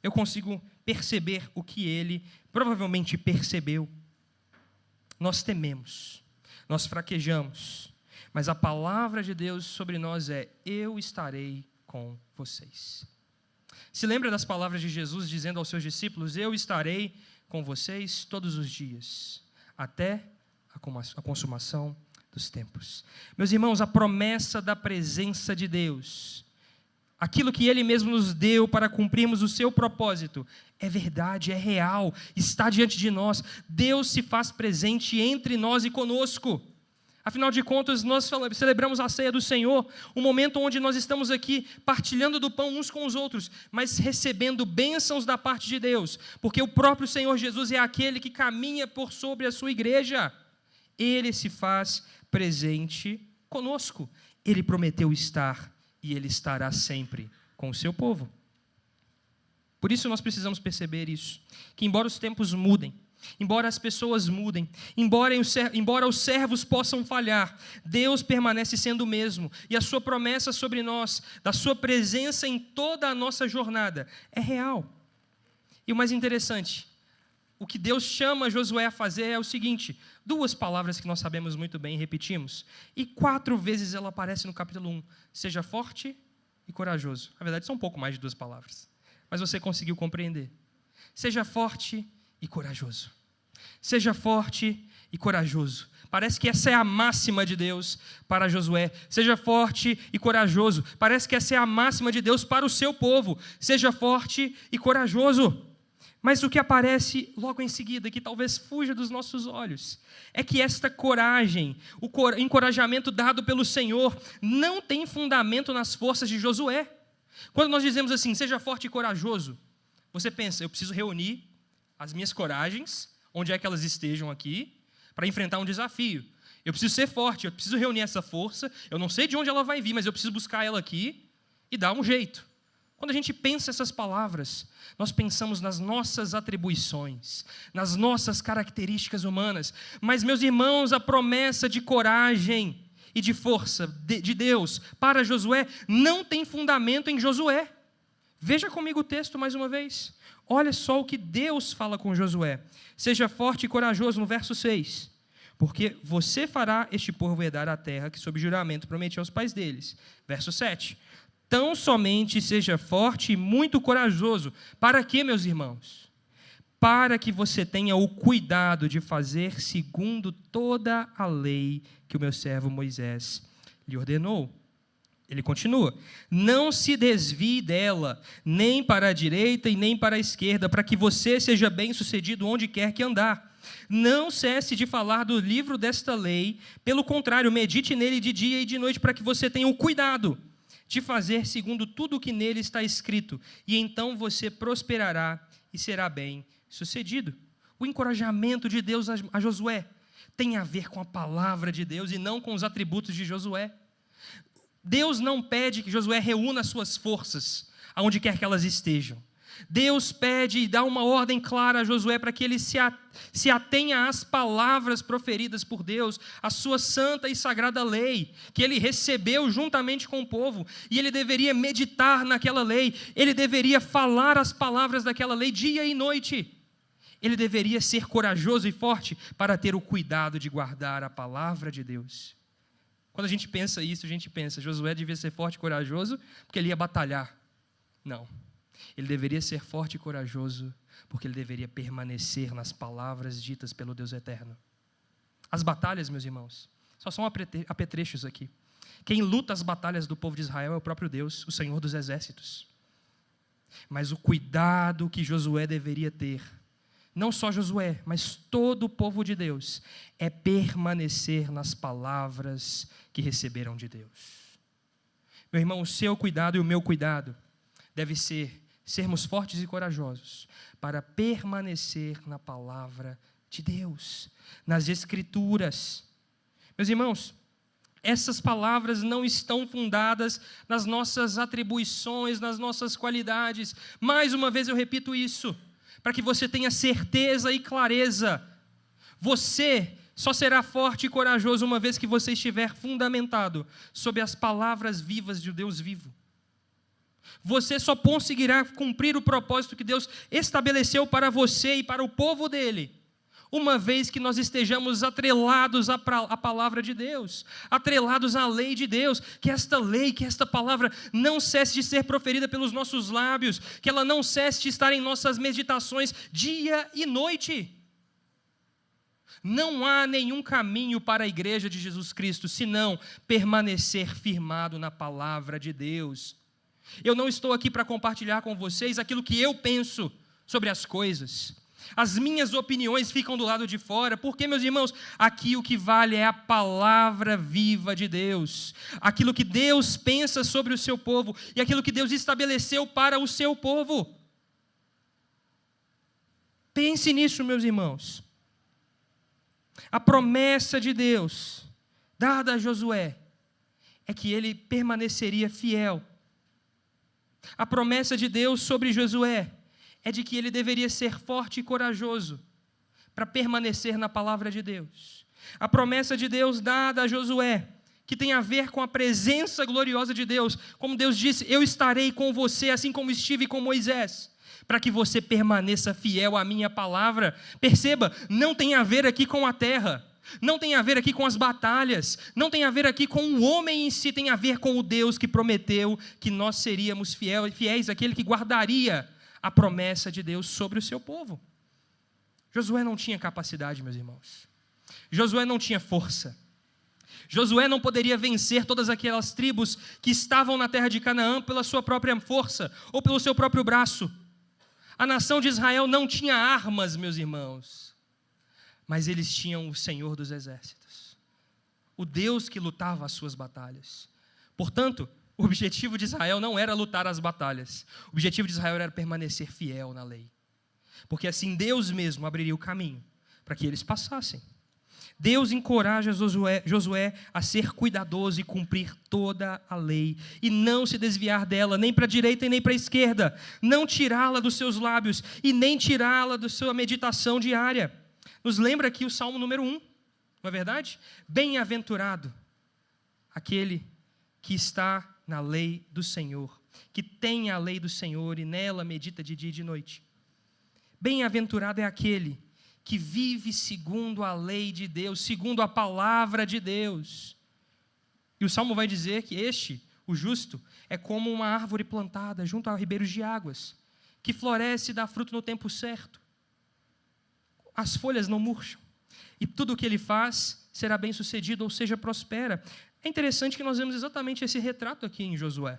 [SPEAKER 1] Eu consigo perceber o que ele provavelmente percebeu. Nós tememos, nós fraquejamos, mas a palavra de Deus sobre nós é: eu estarei com vocês. Se lembra das palavras de Jesus dizendo aos seus discípulos: eu estarei com vocês todos os dias, até a consumação dos tempos. Meus irmãos, a promessa da presença de Deus, aquilo que Ele mesmo nos deu para cumprirmos o seu propósito, é verdade, é real, está diante de nós. Deus se faz presente entre nós e conosco. Afinal de contas, nós celebramos a ceia do Senhor, um momento onde nós estamos aqui partilhando do pão uns com os outros, mas recebendo bênçãos da parte de Deus, porque o próprio Senhor Jesus é aquele que caminha por sobre a sua igreja. Ele se faz presente conosco. Ele prometeu estar e Ele estará sempre com o seu povo. Por isso nós precisamos perceber isso, que embora os tempos mudem, embora as pessoas mudem, embora os servos possam falhar, Deus permanece sendo o mesmo, e a sua promessa sobre nós, da sua presença em toda a nossa jornada, é real. E o mais interessante, o que Deus chama Josué a fazer é o seguinte: duas palavras que nós sabemos muito bem e repetimos, e 4 vezes ela aparece no capítulo 1, seja forte e corajoso. Na verdade, são um pouco mais de 2 palavras, mas você conseguiu compreender. Seja forte e corajoso. Seja forte e corajoso. Parece que essa é a máxima de Deus para Josué. Seja forte e corajoso. Parece que essa é a máxima de Deus para o seu povo. Seja forte e corajoso. Mas o que aparece logo em seguida, que talvez fuja dos nossos olhos, é que esta coragem, o encorajamento dado pelo Senhor, não tem fundamento nas forças de Josué. Quando nós dizemos assim, seja forte e corajoso, você pensa, eu preciso reunir as minhas coragens, onde é que elas estejam aqui, para enfrentar um desafio. Eu preciso ser forte, eu preciso reunir essa força, eu não sei de onde ela vai vir, mas eu preciso buscar ela aqui e dar um jeito. Quando a gente pensa essas palavras, nós pensamos nas nossas atribuições, nas nossas características humanas. Mas, meus irmãos, a promessa de coragem e de força de Deus para Josué não tem fundamento em Josué. Veja comigo o texto mais uma vez. Olha só o que Deus fala com Josué. Seja forte e corajoso, no verso 6. Porque você fará este povo herdar a terra que sob juramento prometi aos pais deles. Verso 7. Tão somente seja forte e muito corajoso. Para quê, meus irmãos? Para que você tenha o cuidado de fazer segundo toda a lei que o meu servo Moisés lhe ordenou. Ele continua: não se desvie dela, nem para a direita e nem para a esquerda, para que você seja bem-sucedido onde quer que andar. Não cesse de falar do livro desta lei, pelo contrário, medite nele de dia e de noite, para que você tenha o cuidado de fazer segundo tudo o que nele está escrito, e então você prosperará e será bem-sucedido. O encorajamento de Deus a Josué tem a ver com a palavra de Deus e não com os atributos de Josué. Deus não pede que Josué reúna suas forças, aonde quer que elas estejam. Deus pede e dá uma ordem clara a Josué para que ele se atenha às palavras proferidas por Deus, a sua santa e sagrada lei, que ele recebeu juntamente com o povo, e ele deveria meditar naquela lei, ele deveria falar as palavras daquela lei dia e noite. Ele deveria ser corajoso e forte para ter o cuidado de guardar a palavra de Deus. Quando a gente pensa isso, a gente pensa, Josué devia ser forte e corajoso porque ele ia batalhar. Não. Ele deveria ser forte e corajoso porque ele deveria permanecer nas palavras ditas pelo Deus eterno. As batalhas, meus irmãos, só são apetrechos aqui. Quem luta as batalhas do povo de Israel é o próprio Deus, o Senhor dos exércitos. Mas o cuidado que Josué deveria ter, não só Josué, mas todo o povo de Deus, é permanecer nas palavras que receberam de Deus. Meu irmão, o seu cuidado e o meu cuidado deve ser sermos fortes e corajosos para permanecer na palavra de Deus, nas Escrituras. Meus irmãos, essas palavras não estão fundadas nas nossas atribuições, nas nossas qualidades. Mais uma vez eu repito isso, para que você tenha certeza e clareza. Você só será forte e corajoso uma vez que você estiver fundamentado sobre as palavras vivas de Deus vivo. Você só conseguirá cumprir o propósito que Deus estabeleceu para você e para o povo dele, uma vez que nós estejamos atrelados à palavra de Deus, atrelados à lei de Deus, que esta lei, que esta palavra não cesse de ser proferida pelos nossos lábios, que ela não cesse de estar em nossas meditações dia e noite. Não há nenhum caminho para a igreja de Jesus Cristo, senão permanecer firmado na palavra de Deus. Eu não estou aqui para compartilhar com vocês aquilo que eu penso sobre as coisas. As minhas opiniões ficam do lado de fora, porque, meus irmãos, aqui o que vale é a palavra viva de Deus. Aquilo que Deus pensa sobre o seu povo e aquilo que Deus estabeleceu para o seu povo. Pense nisso, meus irmãos. A promessa de Deus, dada a Josué, é que ele permaneceria fiel. A promessa de Deus sobre Josué é de que ele deveria ser forte e corajoso para permanecer na palavra de Deus. A promessa de Deus dada a Josué, que tem a ver com a presença gloriosa de Deus, como Deus disse, eu estarei com você, assim como estive com Moisés, para que você permaneça fiel à minha palavra. Perceba, não tem a ver aqui com a terra, não tem a ver aqui com as batalhas, não tem a ver aqui com o homem em si, tem a ver com o Deus que prometeu que nós seríamos fiéis àquele que guardaria a promessa de Deus sobre o seu povo. Josué não tinha capacidade, meus irmãos. Josué não tinha força. Josué não poderia vencer todas aquelas tribos que estavam na terra de Canaã pela sua própria força ou pelo seu próprio braço. A nação de Israel não tinha armas, meus irmãos, mas eles tinham o Senhor dos exércitos, o Deus que lutava as suas batalhas. Portanto, o objetivo de Israel não era lutar as batalhas. O objetivo de Israel era permanecer fiel na lei. Porque assim Deus mesmo abriria o caminho para que eles passassem. Deus encoraja Josué a ser cuidadoso e cumprir toda a lei, e não se desviar dela, nem para a direita e nem para a esquerda, não tirá-la dos seus lábios, e nem tirá-la da sua meditação diária. Nos lembra aqui o Salmo número 1, não é verdade? Bem-aventurado aquele que está na lei do Senhor, que tem a lei do Senhor e nela medita de dia e de noite. Bem-aventurado é aquele que vive segundo a lei de Deus, segundo a palavra de Deus. E o Salmo vai dizer que este, o justo, é como uma árvore plantada junto a ribeiros de águas, que floresce e dá fruto no tempo certo. As folhas não murcham, e tudo o que ele faz será bem sucedido, ou seja, prospera. É interessante que nós vemos exatamente esse retrato aqui em Josué.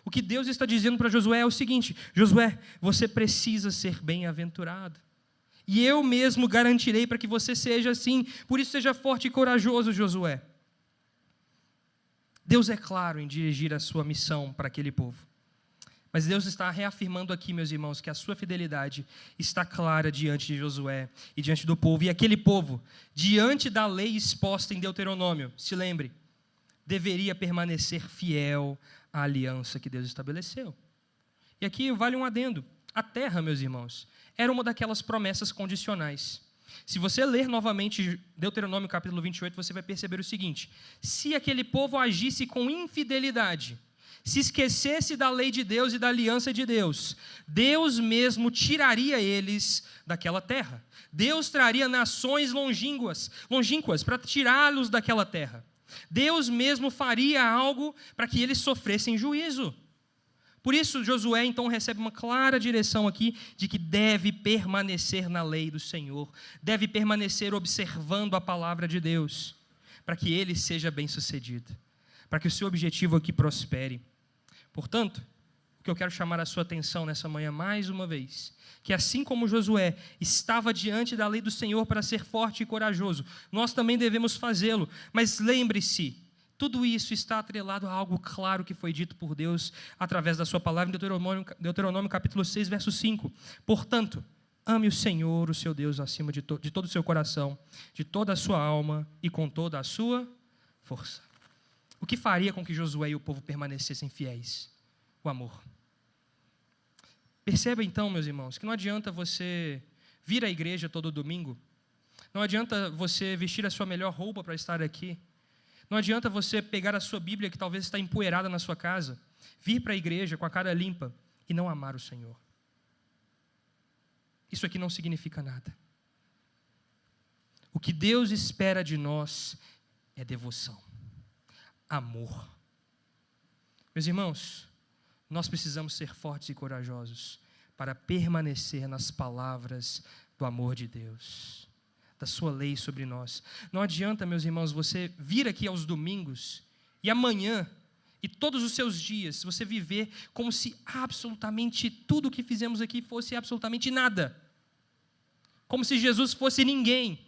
[SPEAKER 1] O que Deus está dizendo para Josué é o seguinte: Josué, você precisa ser bem-aventurado. E eu mesmo garantirei para que você seja assim. Por isso seja forte e corajoso, Josué. Deus é claro em dirigir a sua missão para aquele povo. Mas Deus está reafirmando aqui, meus irmãos, que a sua fidelidade está clara diante de Josué e diante do povo. E aquele povo, diante da lei exposta em Deuteronômio, se lembre, deveria permanecer fiel à aliança que Deus estabeleceu. E aqui vale um adendo. A terra, meus irmãos, era uma daquelas promessas condicionais. Se você ler novamente Deuteronômio capítulo 28, você vai perceber o seguinte: se aquele povo agisse com infidelidade, se esquecesse da lei de Deus e da aliança de Deus, Deus mesmo tiraria eles daquela terra. Deus traria nações longínquas para tirá-los daquela terra. Deus mesmo faria algo para que eles sofressem juízo. Por isso, Josué, então, recebe uma clara direção aqui de que deve permanecer na lei do Senhor, deve permanecer observando a palavra de Deus, para que ele seja bem-sucedido, para que o seu objetivo aqui prospere. Portanto, o que eu quero chamar a sua atenção nessa manhã mais uma vez, que assim como Josué estava diante da lei do Senhor para ser forte e corajoso, nós também devemos fazê-lo. Mas lembre-se, tudo isso está atrelado a algo claro que foi dito por Deus através da sua palavra em Deuteronômio capítulo 6, verso 5. Portanto, ame o Senhor, o seu Deus, acima de todo o seu coração, de toda a sua alma e com toda a sua força. O que faria com que Josué e o povo permanecessem fiéis? O amor. Perceba então, meus irmãos, que não adianta você vir à igreja todo domingo, não adianta você vestir a sua melhor roupa para estar aqui, não adianta você pegar a sua Bíblia, que talvez está empoeirada na sua casa, vir para a igreja com a cara limpa e não amar o Senhor. Isso aqui não significa nada. O que Deus espera de nós é devoção, amor. Meus irmãos, nós precisamos ser fortes e corajosos para permanecer nas palavras do amor de Deus, da sua lei sobre nós. Não adianta, meus irmãos, você vir aqui aos domingos e amanhã e todos os seus dias você viver como se absolutamente tudo o que fizemos aqui fosse absolutamente nada, como se Jesus fosse ninguém.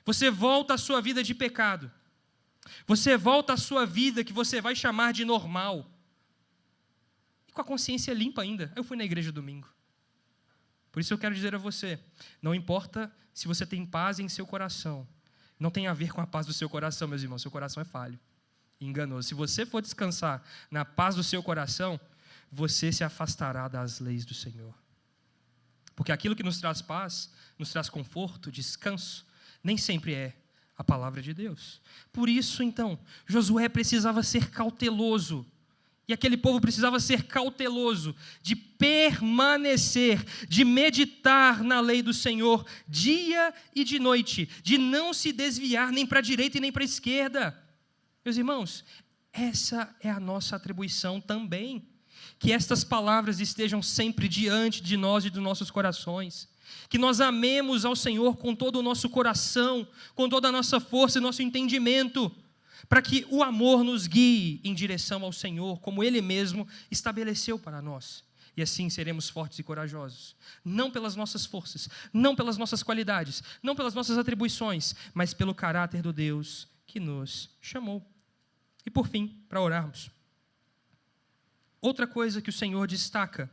[SPEAKER 1] Você volta à sua vida de pecado, você volta à sua vida que você vai chamar de normal, e com a consciência limpa ainda. Eu fui na igreja domingo. Por isso eu quero dizer a você, não importa se você tem paz em seu coração, não tem a ver com a paz do seu coração, meus irmãos, seu coração é falho, enganoso. Se você for descansar na paz do seu coração, você se afastará das leis do Senhor. Porque aquilo que nos traz paz, nos traz conforto, descanso, nem sempre é a palavra de Deus. Por isso, então, Josué precisava ser cauteloso. E aquele povo precisava ser cauteloso de permanecer, de meditar na lei do Senhor dia e de noite, de não se desviar nem para a direita e nem para a esquerda. Meus irmãos, essa é a nossa atribuição também. Que estas palavras estejam sempre diante de nós e dos nossos corações. Que nós amemos ao Senhor com todo o nosso coração, com toda a nossa força e nosso entendimento, para que o amor nos guie em direção ao Senhor, como Ele mesmo estabeleceu para nós. E assim seremos fortes e corajosos, não pelas nossas forças, não pelas nossas qualidades, não pelas nossas atribuições, mas pelo caráter do Deus que nos chamou. E por fim, para orarmos. Outra coisa que o Senhor destaca,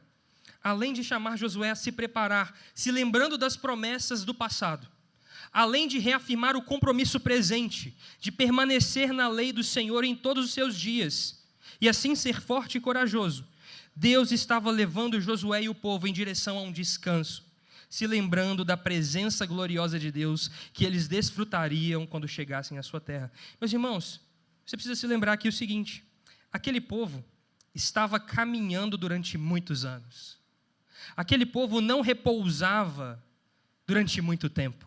[SPEAKER 1] além de chamar Josué a se preparar, se lembrando das promessas do passado, além de reafirmar o compromisso presente, de permanecer na lei do Senhor em todos os seus dias, e assim ser forte e corajoso, Deus estava levando Josué e o povo em direção a um descanso, se lembrando da presença gloriosa de Deus que eles desfrutariam quando chegassem à sua terra. Meus irmãos, você precisa se lembrar aqui o seguinte: aquele povo estava caminhando durante muitos anos. Aquele povo não repousava durante muito tempo.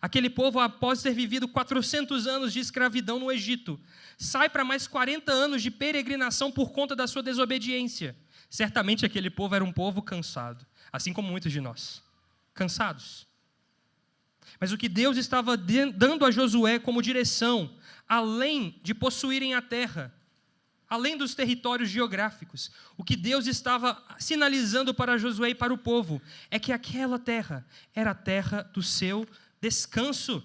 [SPEAKER 1] Aquele povo, após ter vivido 400 anos de escravidão no Egito, sai para mais 40 anos de peregrinação por conta da sua desobediência. Certamente aquele povo era um povo cansado, assim como muitos de nós, cansados. Mas o que Deus estava dando a Josué como direção, além de possuírem a terra, além dos territórios geográficos, o que Deus estava sinalizando para Josué e para o povo, é que aquela terra era a terra do seu descanso.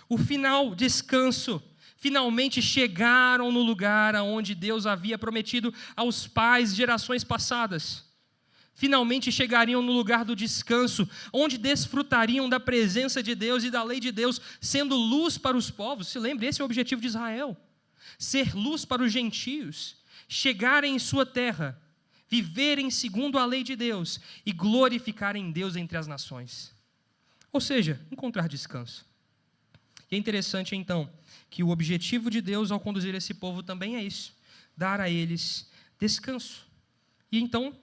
[SPEAKER 1] O final descanso. Finalmente chegaram no lugar aonde Deus havia prometido aos pais de gerações passadas. Finalmente chegariam no lugar do descanso, onde desfrutariam da presença de Deus e da lei de Deus, sendo luz para os povos. Se lembre, esse é o objetivo de Israel. Ser luz para os gentios, chegarem em sua terra, viverem segundo a lei de Deus e glorificarem Deus entre as nações. Ou seja, encontrar descanso. E é interessante, então, que o objetivo de Deus ao conduzir esse povo também é isso, dar a eles descanso. E então,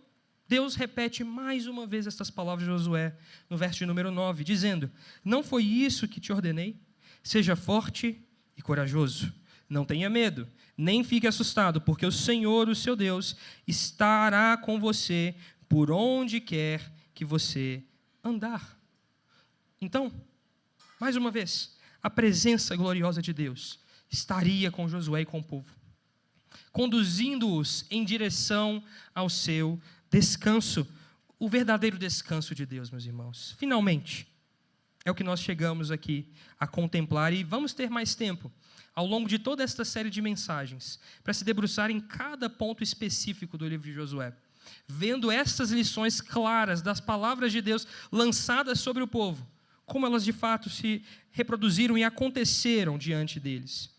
[SPEAKER 1] Deus repete mais uma vez estas palavras de Josué, no verso de número 9, dizendo: não foi isso que te ordenei? Seja forte e corajoso. Não tenha medo, nem fique assustado, porque o Senhor, o seu Deus, estará com você por onde quer que você andar. Então, mais uma vez, a presença gloriosa de Deus estaria com Josué e com o povo, conduzindo-os em direção ao seu descanso, o verdadeiro descanso de Deus, meus irmãos. Finalmente, é o que nós chegamos aqui a contemplar, e vamos ter mais tempo ao longo de toda esta série de mensagens, para se debruçar em cada ponto específico do livro de Josué, vendo estas lições claras das palavras de Deus lançadas sobre o povo, como elas de fato se reproduziram e aconteceram diante deles.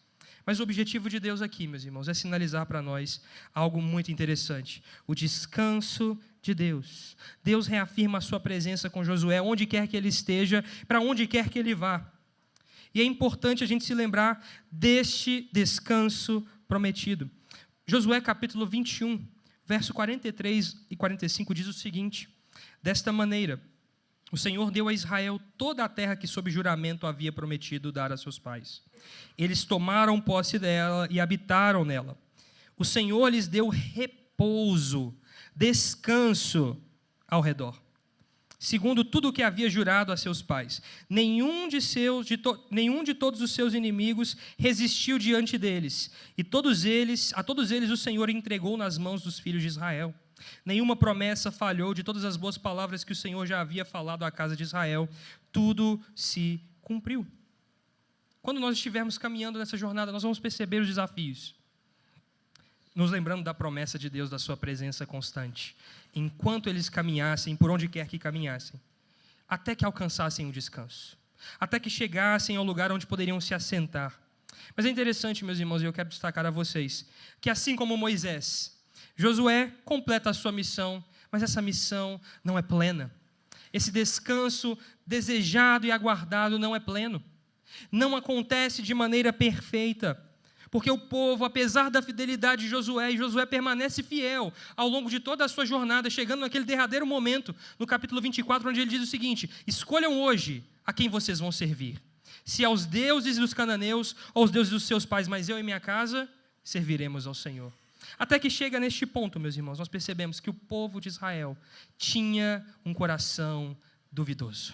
[SPEAKER 1] Mas o objetivo de Deus aqui, meus irmãos, é sinalizar para nós algo muito interessante: o descanso de Deus. Deus reafirma a sua presença com Josué, onde quer que ele esteja, para onde quer que ele vá. E é importante a gente se lembrar deste descanso prometido. Josué capítulo 21, verso 43 e 45 diz o seguinte: desta maneira, o Senhor deu a Israel toda a terra que sob juramento havia prometido dar a seus pais. Eles tomaram posse dela e habitaram nela. O Senhor lhes deu repouso, descanso ao redor, segundo tudo o que havia jurado a seus pais. Nenhum de todos os seus inimigos resistiu diante deles, e a todos eles o Senhor entregou nas mãos dos filhos de Israel. Nenhuma promessa falhou de todas as boas palavras que o Senhor já havia falado à casa de Israel. Tudo se cumpriu. Quando nós estivermos caminhando nessa jornada, nós vamos perceber os desafios, nos lembrando da promessa de Deus, da sua presença constante, enquanto eles caminhassem, por onde quer que caminhassem, até que alcançassem o descanso, até que chegassem ao lugar onde poderiam se assentar. Mas é interessante, meus irmãos, e eu quero destacar a vocês, que assim como Moisés, Josué completa a sua missão, mas essa missão não é plena. Esse descanso desejado e aguardado não é pleno. Não acontece de maneira perfeita, porque o povo, apesar da fidelidade de Josué, e Josué permanece fiel ao longo de toda a sua jornada, chegando naquele derradeiro momento, no capítulo 24, onde ele diz o seguinte: escolham hoje a quem vocês vão servir, se aos deuses dos cananeus ou aos deuses dos seus pais, mas eu e minha casa serviremos ao Senhor. Até que chega neste ponto, meus irmãos, nós percebemos que o povo de Israel tinha um coração duvidoso,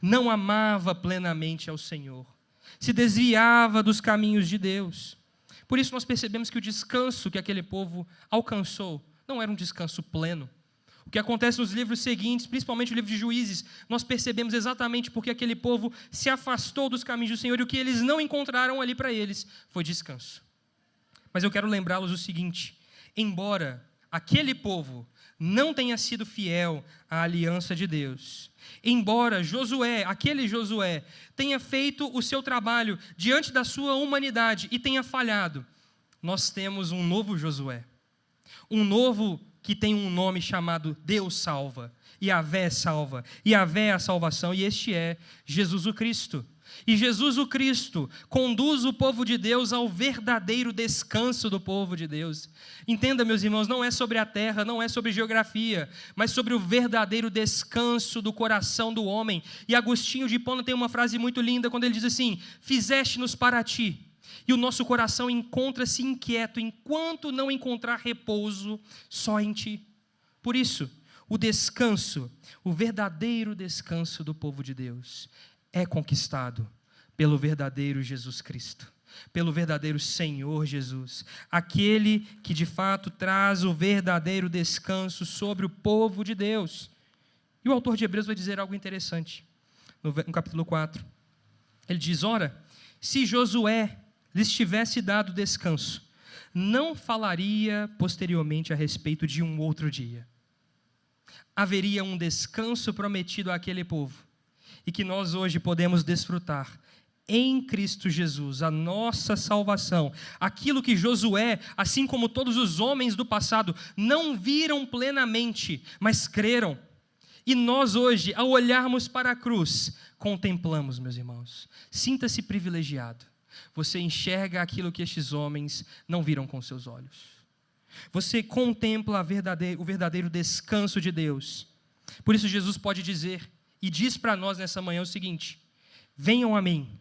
[SPEAKER 1] não amava plenamente ao Senhor, se desviava dos caminhos de Deus. Por isso nós percebemos que o descanso que aquele povo alcançou não era um descanso pleno. O que acontece nos livros seguintes, principalmente o livro de Juízes, nós percebemos exatamente porque aquele povo se afastou dos caminhos do Senhor, e o que eles não encontraram ali para eles foi descanso. Mas eu quero lembrá-los o seguinte: embora aquele povo não tenha sido fiel à aliança de Deus, embora Josué, aquele Josué, tenha feito o seu trabalho diante da sua humanidade e tenha falhado, nós temos um novo Josué, um novo que tem um nome chamado Deus salva, Yahvé salva, Yahvé é a salvação, e este é Jesus o Cristo. E Jesus o Cristo conduz o povo de Deus ao verdadeiro descanso do povo de Deus. Entenda, meus irmãos, não é sobre a terra, não é sobre geografia, mas sobre o verdadeiro descanso do coração do homem. E Agostinho de Hipona tem uma frase muito linda quando ele diz assim: fizeste-nos para ti, e o nosso coração encontra-se inquieto enquanto não encontrar repouso só em ti. Por isso, o descanso, o verdadeiro descanso do povo de Deus é conquistado pelo verdadeiro Jesus Cristo, pelo verdadeiro Senhor Jesus, aquele que de fato traz o verdadeiro descanso sobre o povo de Deus. E o autor de Hebreus vai dizer algo interessante, no capítulo 4. Ele diz: ora, se Josué lhes tivesse dado descanso, não falaria posteriormente a respeito de um outro dia. Haveria um descanso prometido àquele povo, e que nós hoje podemos desfrutar em Cristo Jesus, a nossa salvação, aquilo que Josué, assim como todos os homens do passado, não viram plenamente, mas creram. E nós hoje, ao olharmos para a cruz, contemplamos, meus irmãos. Sinta-se privilegiado. Você enxerga aquilo que estes homens não viram com seus olhos. Você contempla o verdadeiro descanso de Deus. Por isso Jesus pode dizer, e diz para nós nessa manhã o seguinte: venham a mim,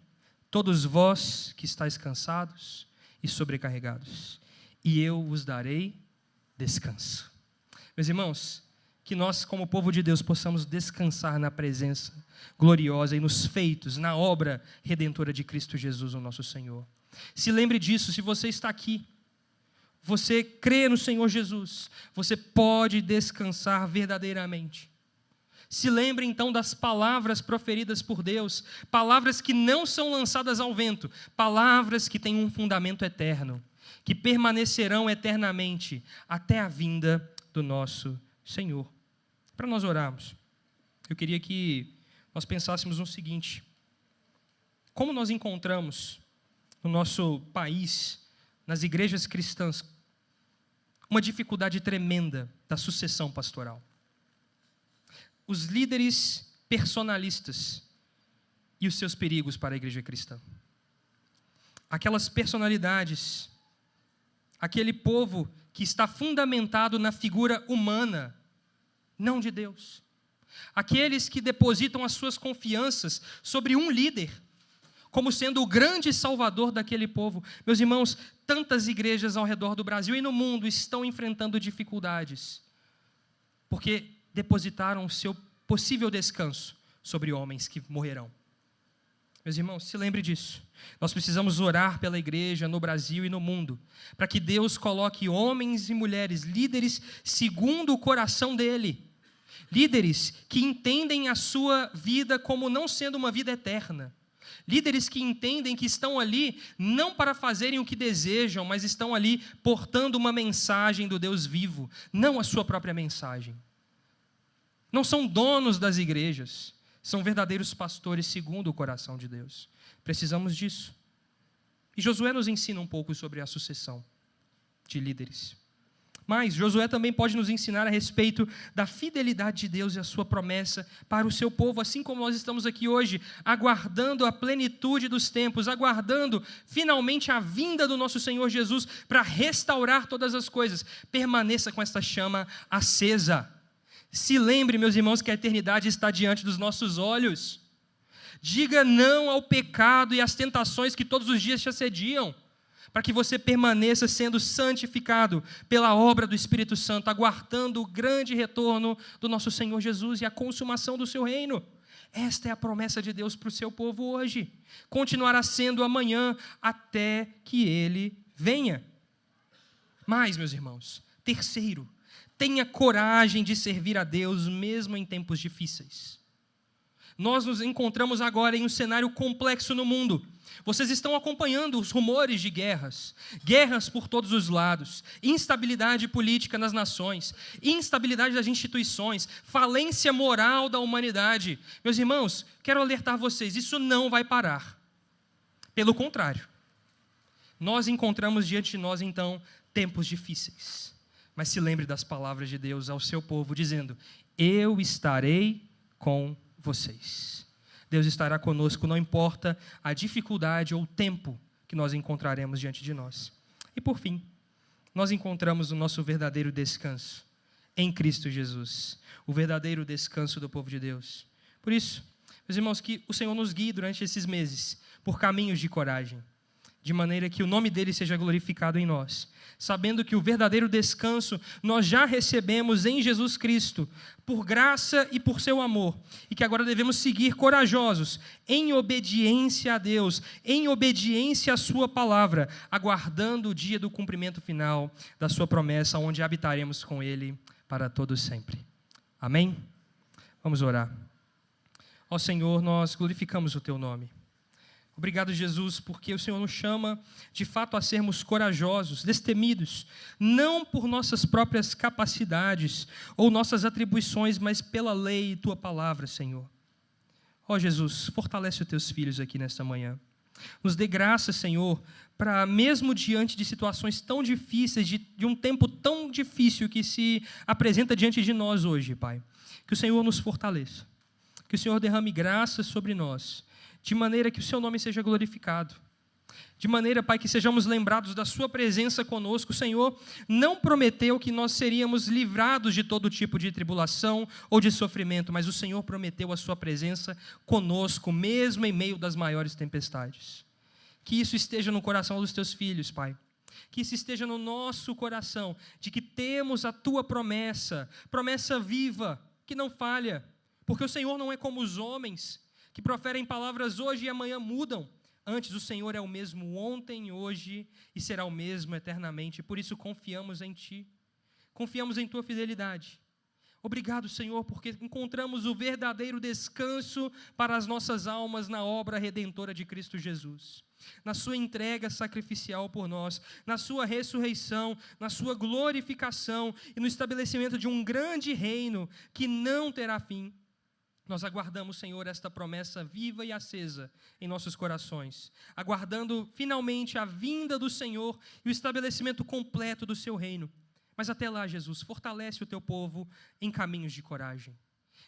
[SPEAKER 1] todos vós que estáis cansados e sobrecarregados, e eu vos darei descanso. Meus irmãos, que nós como povo de Deus possamos descansar na presença gloriosa e nos feitos, na obra redentora de Cristo Jesus, o nosso Senhor. Se lembre disso, se você está aqui, você crê no Senhor Jesus, você pode descansar verdadeiramente. Se lembre então das palavras proferidas por Deus, palavras que não são lançadas ao vento, palavras que têm um fundamento eterno, que permanecerão eternamente até a vinda do nosso Senhor. Para nós orarmos, eu queria que nós pensássemos no seguinte: como nós encontramos no nosso país, nas igrejas cristãs, uma dificuldade tremenda da sucessão pastoral. Os líderes personalistas e os seus perigos para a igreja cristã. Aquelas personalidades, aquele povo que está fundamentado na figura humana, não de Deus. Aqueles que depositam as suas confianças sobre um líder, como sendo o grande salvador daquele povo. Meus irmãos, tantas igrejas ao redor do Brasil e no mundo estão enfrentando dificuldades, porque depositaram o seu possível descanso sobre homens que morrerão. Meus irmãos, se lembre disso. Nós precisamos orar pela igreja no Brasil e no mundo, para que Deus coloque homens e mulheres, líderes segundo o coração dele. Líderes que entendem a sua vida como não sendo uma vida eterna. Líderes que entendem que estão ali não para fazerem o que desejam, mas estão ali portando uma mensagem do Deus vivo, não a sua própria mensagem. Não são donos das igrejas, são verdadeiros pastores segundo o coração de Deus. Precisamos disso. E Josué nos ensina um pouco sobre a sucessão de líderes. Mas Josué também pode nos ensinar a respeito da fidelidade de Deus e a sua promessa para o seu povo, assim como nós estamos aqui hoje, aguardando a plenitude dos tempos, aguardando finalmente a vinda do nosso Senhor Jesus para restaurar todas as coisas. Permaneça com esta chama acesa. Se lembre, meus irmãos, que a eternidade está diante dos nossos olhos. Diga não ao pecado e às tentações que todos os dias te assediam, para que você permaneça sendo santificado pela obra do Espírito Santo, aguardando o grande retorno do nosso Senhor Jesus e a consumação do seu reino. Esta é a promessa de Deus para o seu povo hoje. Continuará sendo amanhã até que Ele venha. Mas, meus irmãos, terceiro, tenha coragem de servir a Deus mesmo em tempos difíceis. Nós nos encontramos agora em um cenário complexo no mundo. Vocês estão acompanhando os rumores de guerras por todos os lados, instabilidade política nas nações, instabilidade das instituições, falência moral da humanidade. Meus irmãos, quero alertar vocês, isso não vai parar. Pelo contrário, nós encontramos diante de nós, então, tempos difíceis. Mas se lembre das palavras de Deus ao seu povo, dizendo: eu estarei com vocês. Deus estará conosco, não importa a dificuldade ou o tempo que nós encontraremos diante de nós. E por fim, nós encontramos o nosso verdadeiro descanso em Cristo Jesus, o verdadeiro descanso do povo de Deus. Por isso, meus irmãos, que o Senhor nos guie durante esses meses por caminhos de coragem, de maneira que o nome dele seja glorificado em nós, sabendo que o verdadeiro descanso nós já recebemos em Jesus Cristo, por graça e por seu amor, e que agora devemos seguir corajosos, em obediência a Deus, em obediência à sua palavra, aguardando o dia do cumprimento final da sua promessa, onde habitaremos com ele para todo sempre. Amém? Vamos orar. Ó Senhor, nós glorificamos o teu nome. Obrigado, Jesus, porque o Senhor nos chama, de fato, a sermos corajosos, destemidos, não por nossas próprias capacidades ou nossas atribuições, mas pela lei e tua palavra, Senhor. Ó Jesus, fortalece os teus filhos aqui nesta manhã. Nos dê graça, Senhor, para mesmo diante de situações tão difíceis, de um tempo tão difícil que se apresenta diante de nós hoje, Pai, que o Senhor nos fortaleça, que o Senhor derrame graça sobre nós, de maneira que o seu nome seja glorificado. De maneira, Pai, que sejamos lembrados da sua presença conosco. O Senhor não prometeu que nós seríamos livrados de todo tipo de tribulação ou de sofrimento, mas o Senhor prometeu a sua presença conosco, mesmo em meio das maiores tempestades. Que isso esteja no coração dos teus filhos, Pai. Que isso esteja no nosso coração, de que temos a tua promessa, promessa viva, que não falha, porque o Senhor não é como os homens, que proferem palavras hoje e amanhã mudam. Antes, o Senhor é o mesmo ontem, hoje e será o mesmo eternamente. Por isso, confiamos em Ti. Confiamos em Tua fidelidade. Obrigado, Senhor, porque encontramos o verdadeiro descanso para as nossas almas na obra redentora de Cristo Jesus. Na Sua entrega sacrificial por nós, na Sua ressurreição, na Sua glorificação e no estabelecimento de um grande reino que não terá fim. Nós aguardamos, Senhor, esta promessa viva e acesa em nossos corações, aguardando finalmente a vinda do Senhor e o estabelecimento completo do seu reino. Mas até lá, Jesus, fortalece o teu povo em caminhos de coragem.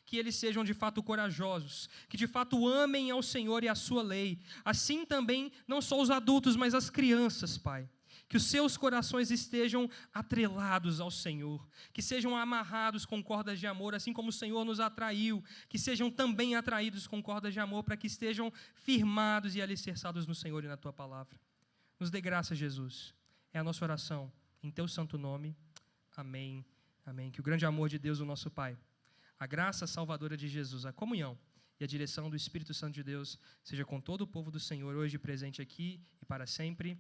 [SPEAKER 1] Que eles sejam de fato corajosos, que de fato amem ao Senhor e à sua lei. Assim também, não só os adultos, mas as crianças, Pai. Que os seus corações estejam atrelados ao Senhor, que sejam amarrados com cordas de amor, assim como o Senhor nos atraiu, que sejam também atraídos com cordas de amor, para que estejam firmados e alicerçados no Senhor e na Tua palavra. Nos dê graça, Jesus. É a nossa oração, em Teu santo nome. Amém. Amém. Que o grande amor de Deus, o nosso Pai, a graça salvadora de Jesus, a comunhão e a direção do Espírito Santo de Deus, seja com todo o povo do Senhor, hoje presente aqui e para sempre.